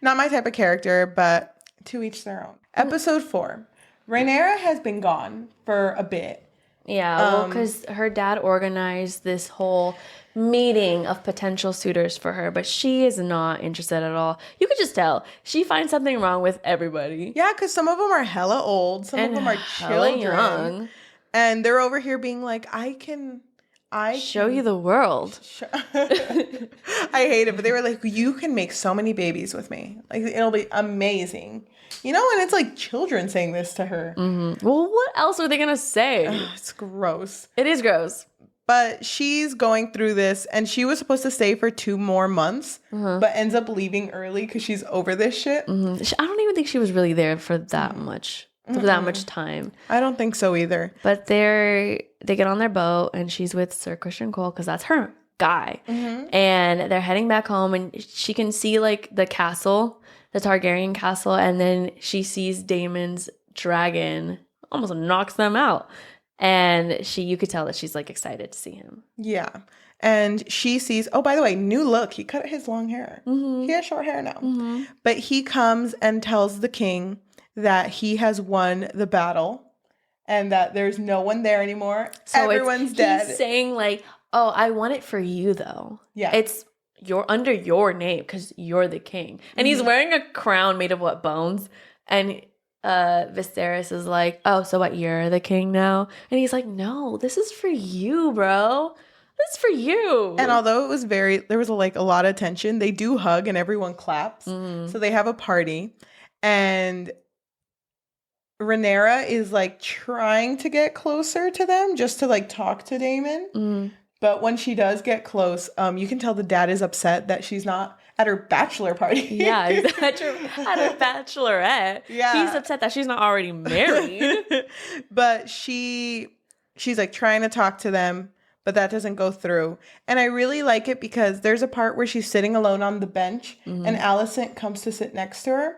Speaker 2: Not my type of character, but to each their own. Episode 4. Rhaenyra has been gone for a bit.
Speaker 1: Yeah, well, because her dad organized this whole meeting of potential suitors for her, but she is not interested at all. You could just tell. She finds something wrong with everybody.
Speaker 2: Yeah, because some of them are hella old. Some of them are children. Young. And they're over here being like, I can
Speaker 1: show you the world.
Speaker 2: I hate it, but they were like, you can make so many babies with me. Like, it'll be amazing. And it's like children saying this to her.
Speaker 1: Well, what else are they going to say?
Speaker 2: It's gross.
Speaker 1: It is gross.
Speaker 2: But she's going through this, and she was supposed to stay for 2 more months, but ends up leaving early because she's over this shit.
Speaker 1: I don't even think she was really there for that much. For that much time.
Speaker 2: I don't think so either.
Speaker 1: But they get on their boat, and she's with Sir Christian Cole because that's her guy. And they're heading back home, and she can see like the castle, the Targaryen castle, and then she sees Daemon's dragon almost knocks them out. And you could tell that she's like excited to see him. Yeah.
Speaker 2: And she sees, oh, by the way, new look. He cut his long hair. He has short hair now. But he comes and tells the king that he has won the battle and that there's no one there anymore. So everyone's dead.
Speaker 1: He's saying like, oh, I want it for you though. Yeah. It's under your name because you're the king. And he's wearing a crown made of what, bones? And Westeros is like, oh, so what, you're the king now? And he's like, no, this is for you, bro. This is for you.
Speaker 2: And although it was there was like a lot of tension, they do hug and everyone claps. So they have a party. And Rhaenyra is like trying to get closer to them just to like talk to Daemon. But when she does get close, you can tell the dad is upset that she's not at her bachelor party.
Speaker 1: Yeah, at her bachelorette. Yeah. He's upset that she's not already married.
Speaker 2: But she's like trying to talk to them, but that doesn't go through. And I really like it because there's a part where she's sitting alone on the bench and Alicent comes to sit next to her.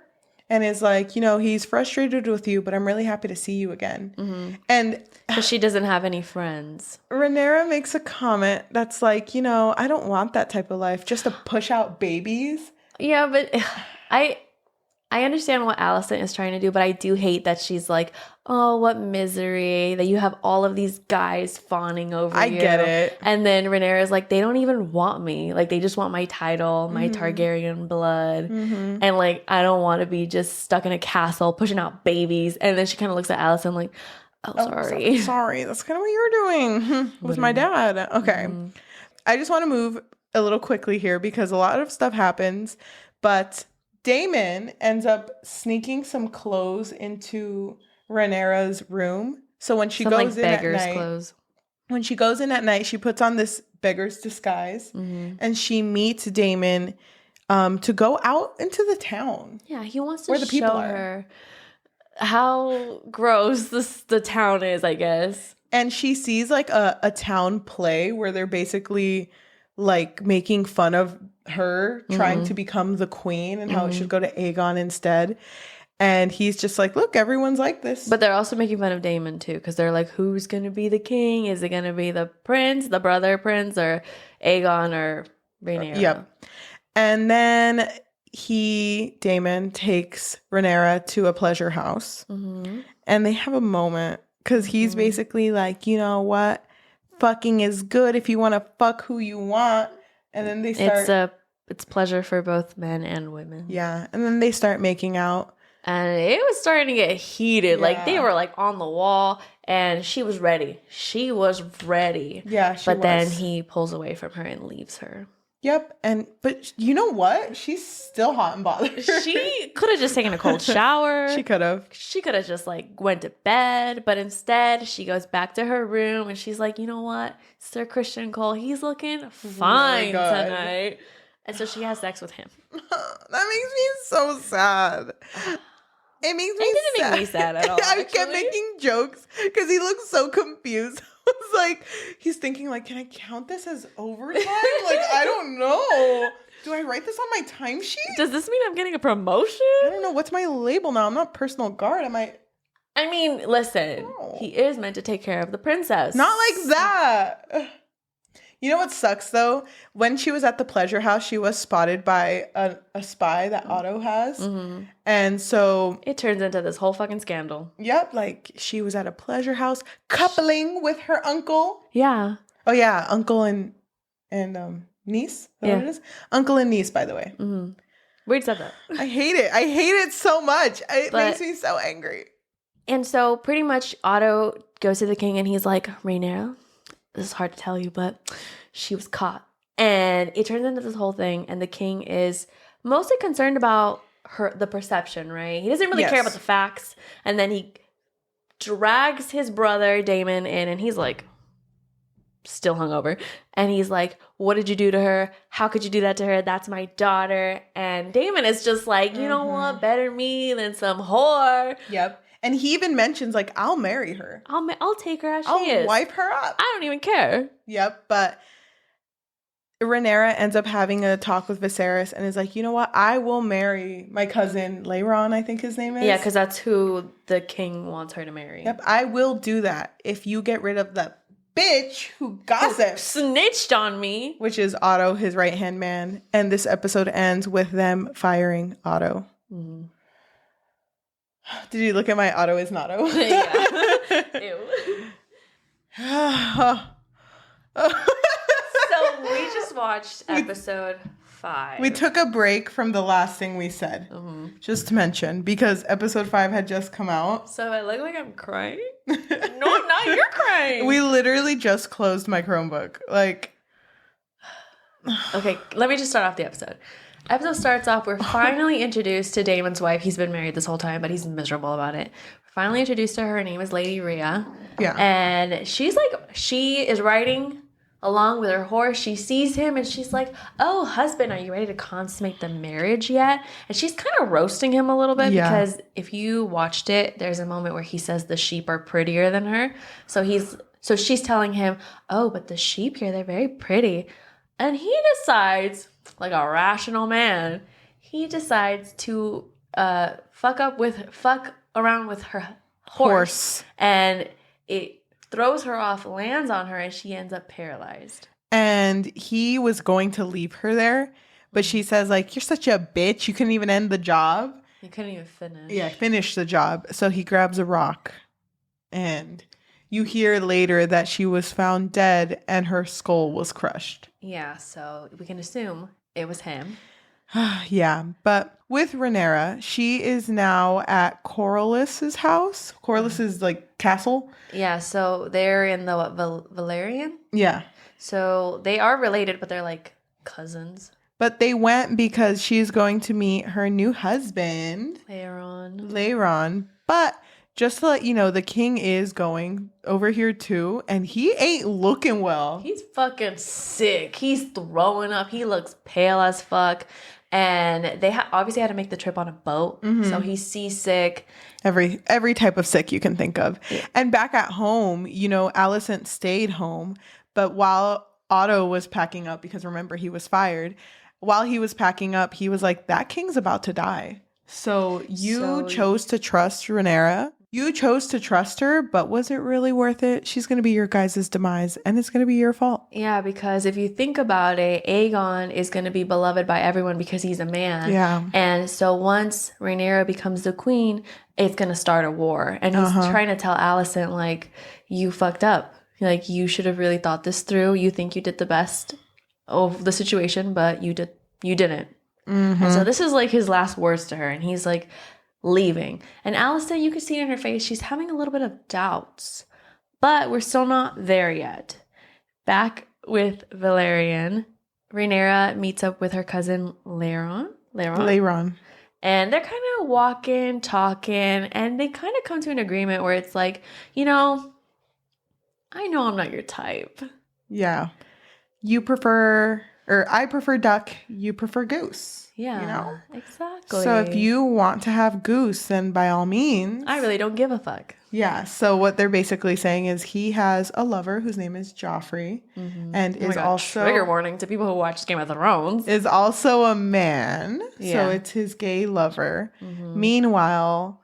Speaker 2: And is like, he's frustrated with you, but I'm really happy to see you again. And
Speaker 1: because she doesn't have any friends.
Speaker 2: Rhaenyra makes a comment that's like, I don't want that type of life, just to push out babies.
Speaker 1: Yeah, but I understand what Alicent is trying to do, but I do hate that she's like, oh, what misery that you have all of these guys fawning over you.
Speaker 2: I get it.
Speaker 1: And then Rhaenyra is like, they don't even want me. Like, they just want my title, my Targaryen blood. And, like, I don't want to be just stuck in a castle pushing out babies. And then she kind of looks at Alicent like, Oh, sorry.
Speaker 2: Sorry. That's kind of what you're doing with my dad. Okay. I just want to move a little quickly here because a lot of stuff happens, but Damon ends up sneaking some clothes into Rhaenyra's room. So when she
Speaker 1: Some
Speaker 2: goes
Speaker 1: like
Speaker 2: in at
Speaker 1: beggar's
Speaker 2: night,
Speaker 1: clothes.
Speaker 2: when she goes in at night, she puts on this beggar's disguise and she meets Damon to go out into the town.
Speaker 1: Yeah, he wants to
Speaker 2: Where the people
Speaker 1: show
Speaker 2: are.
Speaker 1: her how gross the town is, I guess.
Speaker 2: And she sees like a town play where they're basically like making fun of her trying to become the queen and how it should go to Aegon instead. And he's just like, look, everyone's like this.
Speaker 1: But they're also making fun of Daemon too, because they're like, who's going to be the king? Is it going to be the prince, the brother prince, or Aegon or Rhaenyra?
Speaker 2: Yep. And then Damon takes Rhaenyra to a pleasure house. And they have a moment because he's basically like, you know what? Fucking is good if you want to fuck who you want. And then they start...
Speaker 1: It's pleasure for both men and women.
Speaker 2: Yeah. And then they start making out.
Speaker 1: And it was starting to get heated.
Speaker 2: Yeah.
Speaker 1: Like, they were, like, on the wall, and she was ready. She was ready.
Speaker 2: Yeah,
Speaker 1: But then he pulls away from her and leaves her.
Speaker 2: Yep. But you know what? She's still hot and bothered.
Speaker 1: She could have just taken a cold shower.
Speaker 2: She could have.
Speaker 1: She could have just, like, went to bed. But instead, she goes back to her room, and she's like, you know what? Sir Christian Cole, he's looking fine tonight. And so she has sex with him.
Speaker 2: That makes me so sad. It didn't
Speaker 1: make me sad at all.
Speaker 2: I kept making jokes because he looked so confused. I was like, he's thinking like, can I count this as overtime? Like, I don't know. Do I write this on my timesheet?
Speaker 1: Does this mean I'm getting a promotion?
Speaker 2: I don't know. What's my label now? I'm not personal guard. Am I?
Speaker 1: I mean, listen, he is meant to take care of the princess.
Speaker 2: Not like that. You know what sucks though? When she was at the pleasure house, she was spotted by a spy that Otto has. And so
Speaker 1: it turns into this whole fucking scandal.
Speaker 2: Yep, like she was at a pleasure house coupling with her uncle.
Speaker 1: Yeah.
Speaker 2: Oh yeah, uncle and niece. Is that what it is? Uncle and niece, by the way.
Speaker 1: Weird said that.
Speaker 2: I hate it. I hate it so much. It makes me so angry.
Speaker 1: And so pretty much Otto goes to the king and he's like, Rhaenyra, this is hard to tell you, but she was caught. And it turns into this whole thing, and the king is mostly concerned about the perception, right? He doesn't really care about the facts. And then he drags his brother Daemon in, and he's like, still hungover. And he's like, what did you do to her? How could you do that to her? That's my daughter. And Daemon is just like, you know what? Better me than some whore.
Speaker 2: Yep. And he even mentions, like, I'll marry her.
Speaker 1: I'll take her as she
Speaker 2: I'll
Speaker 1: is.
Speaker 2: wipe her up.
Speaker 1: I don't even care.
Speaker 2: Yep. But Rhaenyra ends up having a talk with Viserys and is like, you know what? I will marry my cousin Laeron, I think his name is.
Speaker 1: Yeah, because that's who the king wants her to marry.
Speaker 2: Yep. I will do that if you get rid of the bitch who gossiped.
Speaker 1: Snitched on me.
Speaker 2: Which is Otto, his right-hand man. And this episode ends with them firing Otto. Did you look at my Otto is not Otto?
Speaker 1: Yeah. Ew. So we just watched episode 5.
Speaker 2: We took a break from the last thing we said. Just to mention, because episode 5 had just come out.
Speaker 1: So I look like I'm crying? No, I'm not. You're crying.
Speaker 2: We literally just closed my Chromebook. Like,
Speaker 1: okay, let me just start off the episode. Episode starts off, we're finally introduced to Damon's wife. He's been married this whole time, but he's miserable about it. We're finally introduced to her. Her name is Lady Rhea.
Speaker 2: Yeah.
Speaker 1: And she is riding along with her horse. She sees him and she's like, oh, husband, are you ready to consummate the marriage yet? And she's kind of roasting him a little bit because if you watched it, there's a moment where he says the sheep are prettier than her. So she's telling him, oh, but the sheep here, they're very pretty. And he decides, like a rational man, he decides to fuck around with her horse. And it throws her off, lands on her, and she ends up paralyzed.
Speaker 2: And he was going to leave her there, but she says, like, you're such a bitch. You couldn't even end the job.
Speaker 1: You couldn't even finish.
Speaker 2: Yeah, finish the job. So he grabs a rock. And you hear later that she was found dead and her skull was crushed.
Speaker 1: Yeah, so we can assume it was him.
Speaker 2: Yeah, but with Rhaenyra, she is now at Corlys's house. Corlys is like castle.
Speaker 1: Yeah, so they're in the Valerian.
Speaker 2: Yeah.
Speaker 1: So they are related, but they're like cousins.
Speaker 2: But they went because she's going to meet her new husband, Laeron. But just to let you know, the king is going over here too, and he ain't looking well.
Speaker 1: He's fucking sick. He's throwing up. He looks pale as fuck. And they obviously had to make the trip on a boat. So he's seasick.
Speaker 2: Every type of sick you can think of.
Speaker 1: Yeah.
Speaker 2: And back at home, Alicent stayed home. But while Otto was packing up, because remember, he was fired. While he was packing up, he was like, that king's about to die. So you chose to trust Rhaenyra. You chose to trust her, but was it really worth it? She's going to be your guys' demise, and it's going to be your fault.
Speaker 1: Yeah, because if you think about it, Aegon is going to be beloved by everyone because he's a man.
Speaker 2: Yeah.
Speaker 1: And so once Rhaenyra becomes the queen, it's going to start a war. And he's trying to tell Alicent, like, you fucked up. Like, you should have really thought this through. You think you did the best of the situation, but you didn't. And so this is like his last words to her, and he's like leaving. And Alicent, you can see it in her face, she's having a little bit of doubts, but we're still not there yet. Back with Valerian, Rhaenyra meets up with her cousin Laeron. And they're kind of walking, talking, and they kind of come to an agreement where it's like, I know I'm not your type.
Speaker 2: Yeah. I prefer duck, you prefer goose.
Speaker 1: Yeah, exactly.
Speaker 2: So if you want to have goose, then by all means.
Speaker 1: I really don't give a fuck.
Speaker 2: Yeah. So what they're basically saying is he has a lover whose name is Joffrey, and is also
Speaker 1: trigger warning to people who watch Game of Thrones.
Speaker 2: Is also a man.
Speaker 1: Yeah.
Speaker 2: So it's his gay lover. Meanwhile,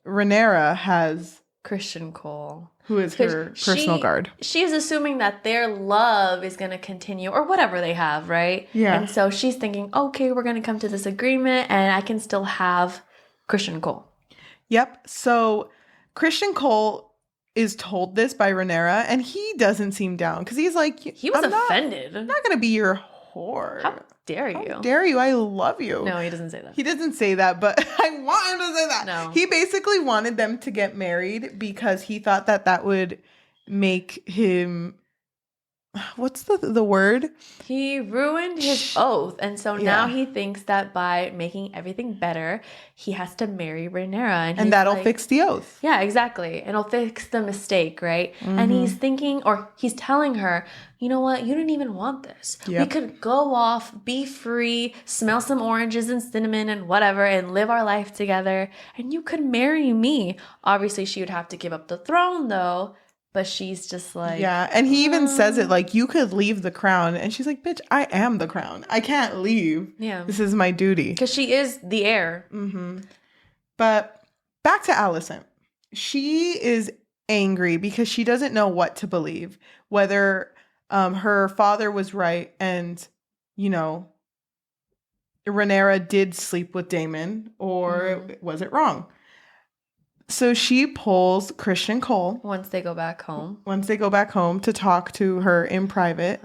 Speaker 2: Rhaenyra has
Speaker 1: Christian Cole,
Speaker 2: who is her personal guard.
Speaker 1: She's assuming that their love is going to continue or whatever they have, right?
Speaker 2: Yeah.
Speaker 1: And so she's thinking, okay, we're going to come to this agreement and I can still have Christian Cole. Yep.
Speaker 2: So Christian Cole is told this by Rhaenyra, and he doesn't seem down because he's like,
Speaker 1: he was offended.
Speaker 2: I'm not going to be your whore.
Speaker 1: How dare you?
Speaker 2: How dare you? I love you.
Speaker 1: No, he doesn't say that.
Speaker 2: He doesn't say that, but I want him to say that.
Speaker 1: No.
Speaker 2: He basically wanted them to get married because he thought that would make him... What's the word?
Speaker 1: He ruined his oath. And so now he thinks that by making everything better, he has to marry Rhaenyra.
Speaker 2: And that'll fix the oath.
Speaker 1: Yeah, exactly. It'll fix the mistake, right? And he's thinking, or he's telling her, you know what? You didn't even want this. Yep. We could go off, be free, smell some oranges and cinnamon and whatever, and live our life together. And you could marry me. Obviously, she would have to give up the throne, though. But she's just like...
Speaker 2: Yeah, and he even says it like, you could leave the crown. And she's like, bitch, I am the crown. I can't leave.
Speaker 1: Yeah.
Speaker 2: This is my duty.
Speaker 1: Because she is the heir.
Speaker 2: But back to Alicent. She is angry because she doesn't know what to believe. Whether her father was right and, Rhaenyra did sleep with Daemon, or was it wrong? So she pulls Christian Cole.
Speaker 1: Once they go back home
Speaker 2: to talk to her in private.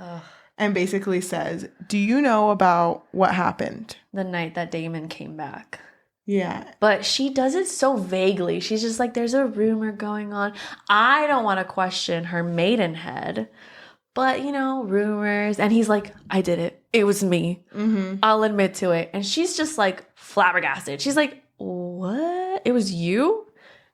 Speaker 2: And basically says, do you know about what happened?
Speaker 1: The night that Daemon came back.
Speaker 2: Yeah.
Speaker 1: But she does it so vaguely. She's just like, there's a rumor going on. I don't want to question her maidenhead. But, rumors. And he's like, I did it. It was me. I'll admit to it. And she's just like flabbergasted. She's like, what? It was you?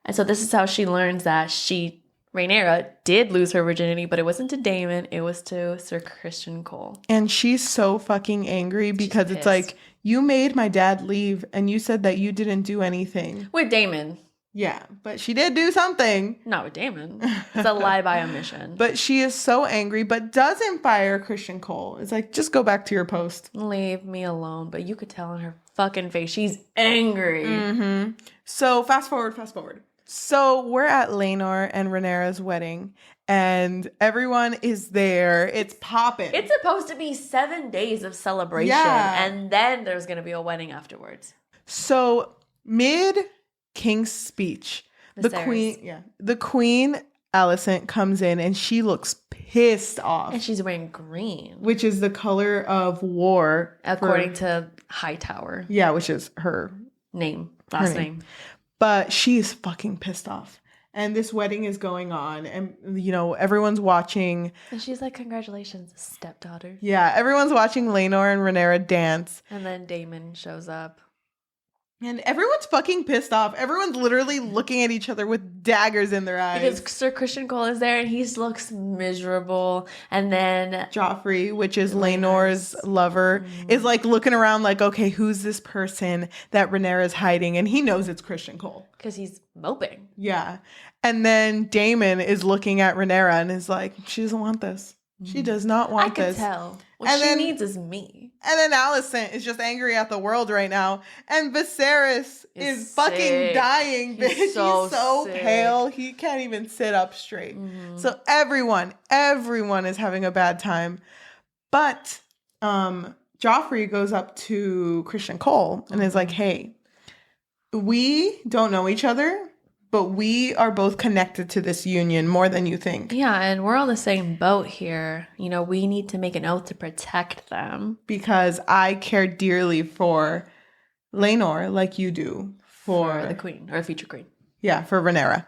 Speaker 1: And so this is how she learns that Rhaenyra did lose her virginity, but it wasn't to Daemon, it was to Sir Christian Cole.
Speaker 2: And she's so fucking angry because it's like, you made my dad leave and you said that you didn't do anything.
Speaker 1: With Daemon.
Speaker 2: Yeah, but she did do something.
Speaker 1: Not with Daemon. It's a lie by omission.
Speaker 2: But she is so angry, but doesn't fire Christian Cole. It's like, just go back to your post.
Speaker 1: Leave me alone. But you could tell on her fucking face, she's angry.
Speaker 2: So fast forward. So we're at Laenor and Rhaenyra's wedding, and everyone is there. It's popping.
Speaker 1: It's supposed to be 7 days of celebration, and then there's going to be a wedding afterwards.
Speaker 2: So mid-King's speech, the Queen Alicent comes in, and she looks pissed off.
Speaker 1: And she's wearing green.
Speaker 2: Which is the color of war.
Speaker 1: According to Hightower.
Speaker 2: Yeah, which is her
Speaker 1: last name.
Speaker 2: But she's fucking pissed off. And this wedding is going on. And, everyone's watching.
Speaker 1: And she's like, congratulations, stepdaughter.
Speaker 2: Yeah, everyone's watching Laenor and Rhaenyra dance.
Speaker 1: And then Daemon shows up.
Speaker 2: And everyone's fucking pissed off. Everyone's literally looking at each other with daggers in their eyes.
Speaker 1: Because Sir Christian Cole is there and he looks miserable. And then
Speaker 2: Joffrey, which is Laenor's lover, is like looking around like, okay, who's this person that Rhaenyra is hiding? And he knows it's Christian Cole.
Speaker 1: Because he's moping.
Speaker 2: Yeah. And then Daemon is looking at Rhaenyra and is like, she doesn't want this. She does not want this.
Speaker 1: I can tell. What she needs is me.
Speaker 2: And then Alicent is just angry at the world right now. And Viserys is fucking dying, bitch. He's so pale. He can't even sit up straight. So everyone is having a bad time. But Joffrey goes up to Christian Cole and is like, hey, we don't know each other, but we are both connected to this union more than you think.
Speaker 1: Yeah, and we're on the same boat here. We need to make an oath to protect them.
Speaker 2: Because I care dearly for Laenor like you do for
Speaker 1: the queen, or the future queen.
Speaker 2: Yeah, for Rhaenyra.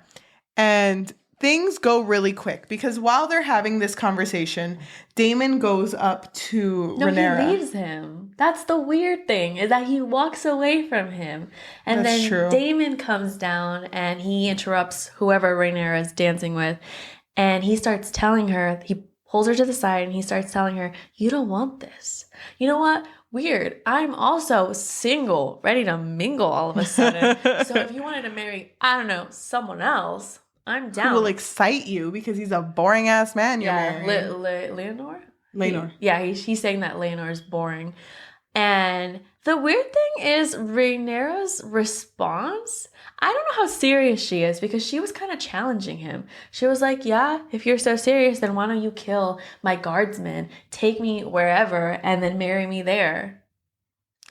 Speaker 2: And things go really quick because while they're having this conversation, Daemon goes up to Rhaenyra.
Speaker 1: He leaves him. That's the weird thing, is that he walks away from him. And
Speaker 2: That's
Speaker 1: then
Speaker 2: true.
Speaker 1: Daemon comes down and he interrupts whoever Rhaenyra is dancing with. And he starts telling her, he pulls her to the side and he starts telling her, you don't want this. You know what? Weird. I'm also single, ready to mingle all of a sudden. So if you wanted to marry, I don't know, someone else, I'm down.
Speaker 2: Who will excite you because he's a boring ass man you're marrying.
Speaker 1: Leonor?
Speaker 2: Laenor.
Speaker 1: He's saying that Laenor is boring. And the weird thing is Rhaenyra's response. I don't know how serious she is because she was kind of challenging him. She was like, yeah, if you're so serious, then why don't you kill my guardsmen, take me wherever, and then marry me there?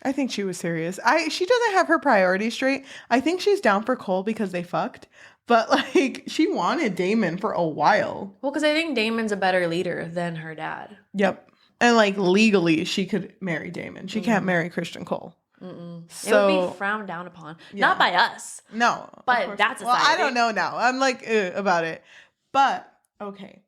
Speaker 2: I think she was serious. She doesn't have her priorities straight. I think she's down for Cole because they fucked. But, she wanted Daemon for a while.
Speaker 1: Well, because I think Daemon's a better leader than her dad.
Speaker 2: Yep. And, legally, she could marry Daemon. She can't marry Christian Cole. So,
Speaker 1: it would be frowned down upon. Yeah. Not by us.
Speaker 2: No.
Speaker 1: But that's society.
Speaker 2: Well, I don't know now. I'm, about it. But, okay.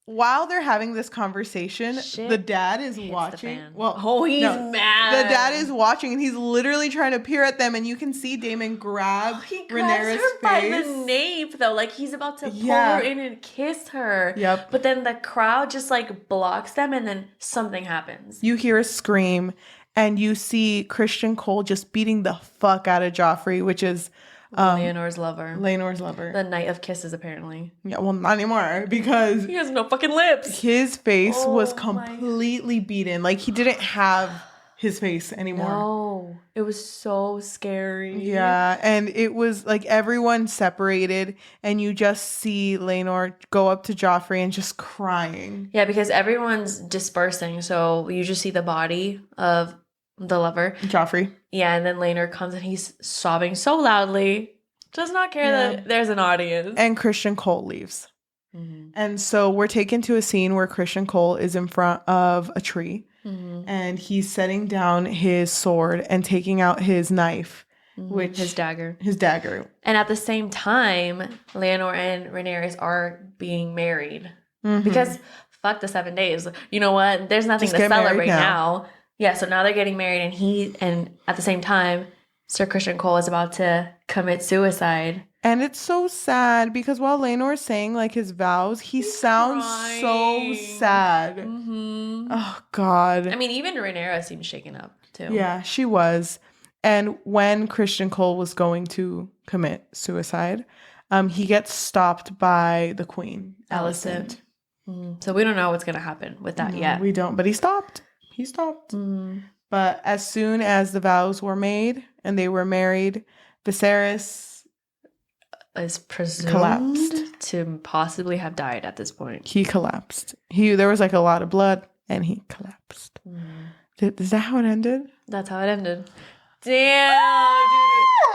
Speaker 2: While they're having this conversation, the dad is watching.
Speaker 1: He's mad.
Speaker 2: The dad is watching, and he's literally trying to peer at them, and you can see Daemon grab Rhaenyra's
Speaker 1: her by the nape, though. He's about to pull her in and kiss her.
Speaker 2: Yep.
Speaker 1: But then the crowd just, blocks them, and then something happens.
Speaker 2: You hear a scream, and you see Christian Cole just beating the fuck out of Joffrey, which is...
Speaker 1: Laenor's lover.
Speaker 2: The
Speaker 1: Night of Kisses, apparently.
Speaker 2: Yeah, well, not anymore because...
Speaker 1: He has no fucking lips.
Speaker 2: His face was completely beaten. He didn't have his face anymore.
Speaker 1: No. It was so scary.
Speaker 2: Yeah, and it was everyone separated and you just see Laenor go up to Joffrey and just crying.
Speaker 1: Yeah, because everyone's dispersing, so you just see the body of the lover.
Speaker 2: Joffrey.
Speaker 1: Yeah, and then Laenor comes and he's sobbing so loudly. Does not care that there's an audience.
Speaker 2: And Christian Cole leaves. Mm-hmm. And so we're taken to a scene where Christian Cole is in front of a tree. Mm-hmm. And he's setting down his sword and taking out his knife. Mm-hmm. Which
Speaker 1: his dagger.
Speaker 2: And
Speaker 1: at the same time, Laenor and Rhaenyra are being married. Mm-hmm. Because fuck the 7 days. You know what? There's nothing to celebrate now. Yeah, so now they're getting married, and at the same time, Sir Christian Cole is about to commit suicide.
Speaker 2: And it's so sad because while Laenor is saying his vows, he's sounds crying. So sad. Mm-hmm. Oh God.
Speaker 1: I mean, even Rhaenyra seems shaken up too.
Speaker 2: Yeah, she was. And when Christian Cole was going to commit suicide, he gets stopped by the Queen, Alicent.
Speaker 1: Mm-hmm. So we don't know what's gonna happen with that yet.
Speaker 2: We don't, but he stopped. Mm. But as soon as the vows were made and they were married, Viserys
Speaker 1: is presumed
Speaker 2: collapsed
Speaker 1: to possibly have died at this point.
Speaker 2: He collapsed. There was a lot of blood and he collapsed. Is that how it ended?
Speaker 1: That's how it ended. Damn, dude.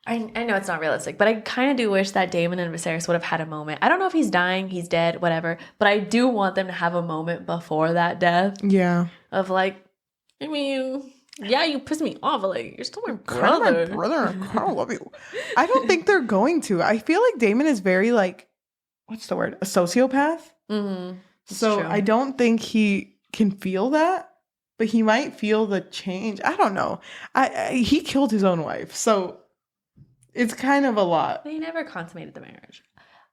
Speaker 1: I know it's not realistic, but I kind of do wish that Daemon and Viserys would have had a moment. I don't know if he's dying, he's dead, whatever, but I do want them to have a moment before that death
Speaker 2: Yeah.
Speaker 1: of like, I mean, yeah, you pissed me off, but like, you're still my
Speaker 2: Kind of
Speaker 1: brother.
Speaker 2: my brother. I kind of love you. I don't think they're going to. I feel like Daemon is very like, what's the word? A sociopath.
Speaker 1: Mm-hmm.
Speaker 2: So
Speaker 1: true.
Speaker 2: I don't think he can feel that, but he might feel the change. I don't know. He killed his own wife, so it's kind of a lot.
Speaker 1: They never consummated the marriage.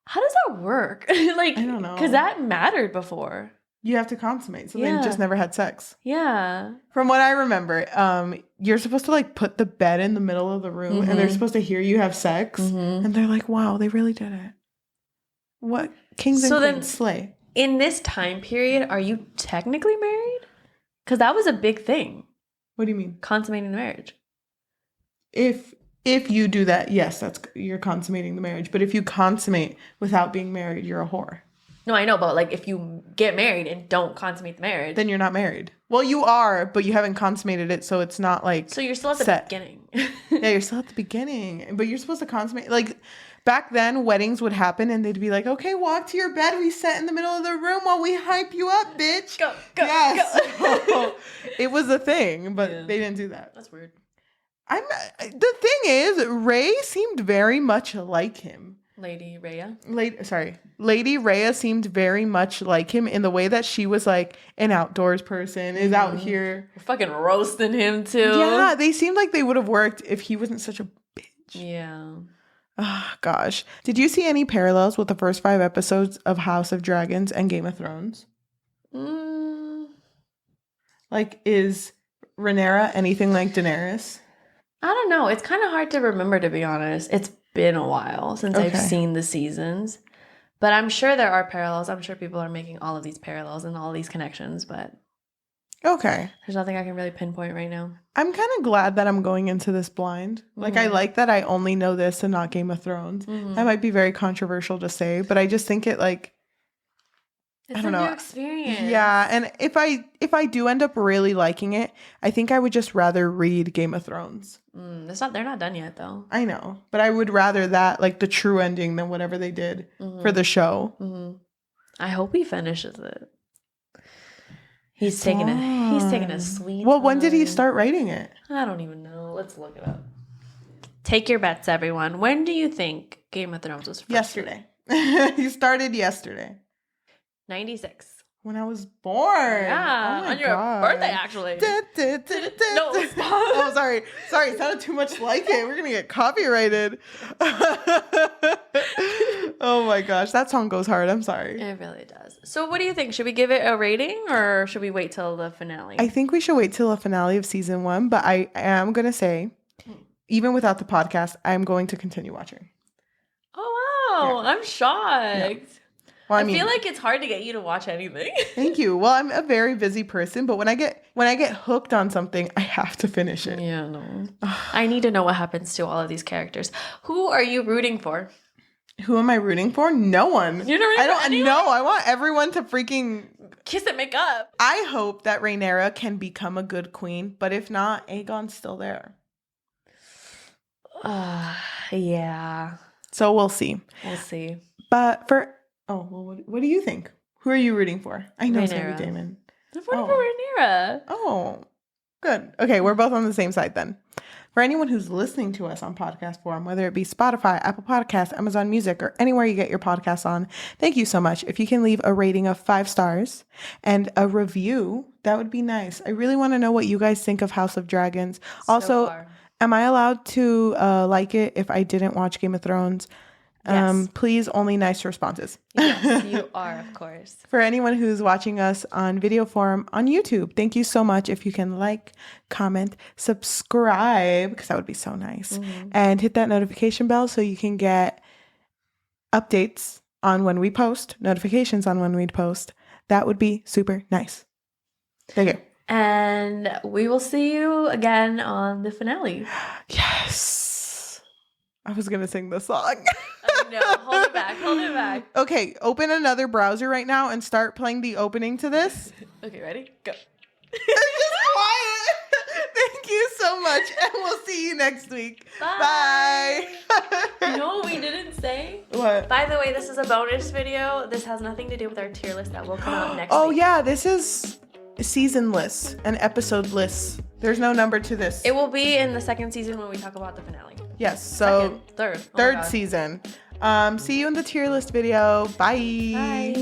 Speaker 1: How does that work? Like,
Speaker 2: I don't know.
Speaker 1: because that mattered before.
Speaker 2: You have to consummate, so they
Speaker 1: Yeah.
Speaker 2: just never had sex.
Speaker 1: Yeah.
Speaker 2: From what I remember, you're supposed to like put the bed in the middle of the room, and they're supposed to hear you have sex, and they're like, "Wow, they really did it." What kings and queens slay?
Speaker 1: In this time period, are you technically married? Because that was a big thing.
Speaker 2: What do you mean?
Speaker 1: Consummating the marriage.
Speaker 2: If you do that, yes, you're consummating the marriage. But if you consummate without being married, you're a whore.
Speaker 1: No, I know, but like if you get married and don't consummate the marriage,
Speaker 2: Then you're not married. Well, you are, but you haven't consummated it, so it's not like
Speaker 1: so you're still at the
Speaker 2: set.
Speaker 1: beginning.
Speaker 2: Yeah, you're still at the beginning, but you're supposed to consummate. Like back then, weddings would happen, and they'd be like, "Okay, walk to your bed. We sit in the middle of the room while we hype you up, bitch."
Speaker 1: Go.
Speaker 2: Yes, so, it was a thing, but
Speaker 1: Yeah.
Speaker 2: they didn't do that.
Speaker 1: That's weird.
Speaker 2: The thing is, Ray seemed very much like him.
Speaker 1: Lady Rhea.
Speaker 2: Lady Rhea seemed very much like him in the way that she was like an outdoors person, is out here.
Speaker 1: We're fucking roasting him too.
Speaker 2: Yeah, they seemed like they would have worked if he wasn't such a bitch.
Speaker 1: Yeah.
Speaker 2: Oh, gosh. Did you see any parallels with the first 5 episodes of House of Dragons and Game of Thrones? Like, is Rhaenyra anything like Daenerys?
Speaker 1: I don't know. It's kind of hard to remember, to be honest. It's been a while since I've seen the seasons. But I'm sure there are parallels. I'm sure people are making all of these parallels and all these connections, but
Speaker 2: Okay.
Speaker 1: there's nothing I can really pinpoint right now.
Speaker 2: I'm kind of glad that I'm going into this blind. Like, I like that I only know this and not Game of Thrones. That might be very controversial to say, but I just think it like...
Speaker 1: It's
Speaker 2: I don't know.
Speaker 1: New experience.
Speaker 2: Yeah, and if I do end up really liking it, I think I would just rather read Game of Thrones.
Speaker 1: They're not done yet, though.
Speaker 2: I know, but I would rather that, like the true ending, than whatever they did for the show.
Speaker 1: I hope he finishes it. He's taking a sweet.
Speaker 2: Well, when did he
Speaker 1: time.
Speaker 2: start writing it?
Speaker 1: I don't even know. Let's look it up. Take your bets, everyone. When do you think Game of Thrones was first?
Speaker 2: Yesterday. He started yesterday.
Speaker 1: 96.
Speaker 2: When I was born.
Speaker 1: Yeah,
Speaker 2: Oh my
Speaker 1: on your
Speaker 2: God.
Speaker 1: birthday, actually. No, stop.
Speaker 2: Oh, sorry. Sorry, it sounded too much like it. We're going to get copyrighted. Oh my gosh, that song goes hard. I'm sorry.
Speaker 1: It really does. So what do you think? Should we give it a rating or should we wait till the finale?
Speaker 2: I think we should wait till the finale of season 1, but I am going to say, even without the podcast, I'm going to continue watching.
Speaker 1: Oh, wow. Yeah. I'm shocked. Yeah. Well, I feel like it's hard to get you to watch anything.
Speaker 2: Thank you. Well, I'm a very busy person, but when I get hooked on something, I have to finish it.
Speaker 1: Yeah, no. I need to know what happens to all of these characters. Who are you rooting for?
Speaker 2: Who am I rooting for? No one.
Speaker 1: You're not rooting for anyone?
Speaker 2: No, I want everyone to freaking
Speaker 1: kiss and make up.
Speaker 2: I hope that Rhaenyra can become a good queen, but if not, Aegon's still there.
Speaker 1: Yeah.
Speaker 2: So we'll see.
Speaker 1: We'll see.
Speaker 2: But what do you think? Who are you rooting for? I know it's gonna be Daemon.
Speaker 1: I'm rooting for Rhaenyra.
Speaker 2: Oh, good. Okay, we're both on the same side then. For anyone who's listening to us on podcast form, whether it be Spotify, Apple Podcasts, Amazon Music, or anywhere you get your podcasts on, thank you so much. If you can leave a rating of 5 stars and a review, that would be nice. I really want to know what you guys think of House of Dragons. Also, am I allowed to like it if I didn't watch Game of Thrones? Yes. Please, only nice responses.
Speaker 1: Yes, you are, of course.
Speaker 2: For anyone who's watching us on video form on YouTube, thank you so much. If you can like, comment, subscribe, because that would be so nice. And hit that notification bell so you can get updates on when we post, notifications on when we post. That would be super nice. Thank you.
Speaker 1: And we will see you again on the finale.
Speaker 2: Yes. I was going to sing the song.
Speaker 1: I know. Hold it back.
Speaker 2: Okay, open another browser right now and start playing the opening to this.
Speaker 1: Okay, ready? Go.
Speaker 2: Just quiet. Thank you so much, and we'll see you next week.
Speaker 1: Bye.
Speaker 2: Bye.
Speaker 1: You know what we didn't say?
Speaker 2: What?
Speaker 1: By the way, this is a bonus video. This has nothing to do with our tier list that will come out next week.
Speaker 2: Oh yeah, this is season lists and episode lists. There's no number to this.
Speaker 1: It will be in the second season when we talk about the finale.
Speaker 2: Yes, so
Speaker 1: Third. Oh my
Speaker 2: third
Speaker 1: God.
Speaker 2: season. See you in the tier list video. Bye.
Speaker 1: Bye.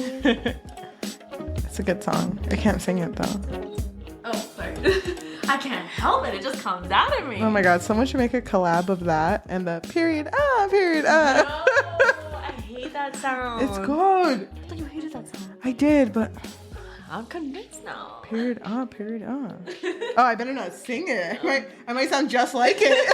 Speaker 2: It's a good song. I can't sing it though.
Speaker 1: Oh, sorry. I can't help it. It just comes out of me.
Speaker 2: Oh my God, someone should make a collab of that and the period.
Speaker 1: No, I hate that sound.
Speaker 2: It's good.
Speaker 1: I thought you hated that sound.
Speaker 2: I did, but
Speaker 1: I'm convinced now.
Speaker 2: period. Oh, I better not sing it. I might sound just like it.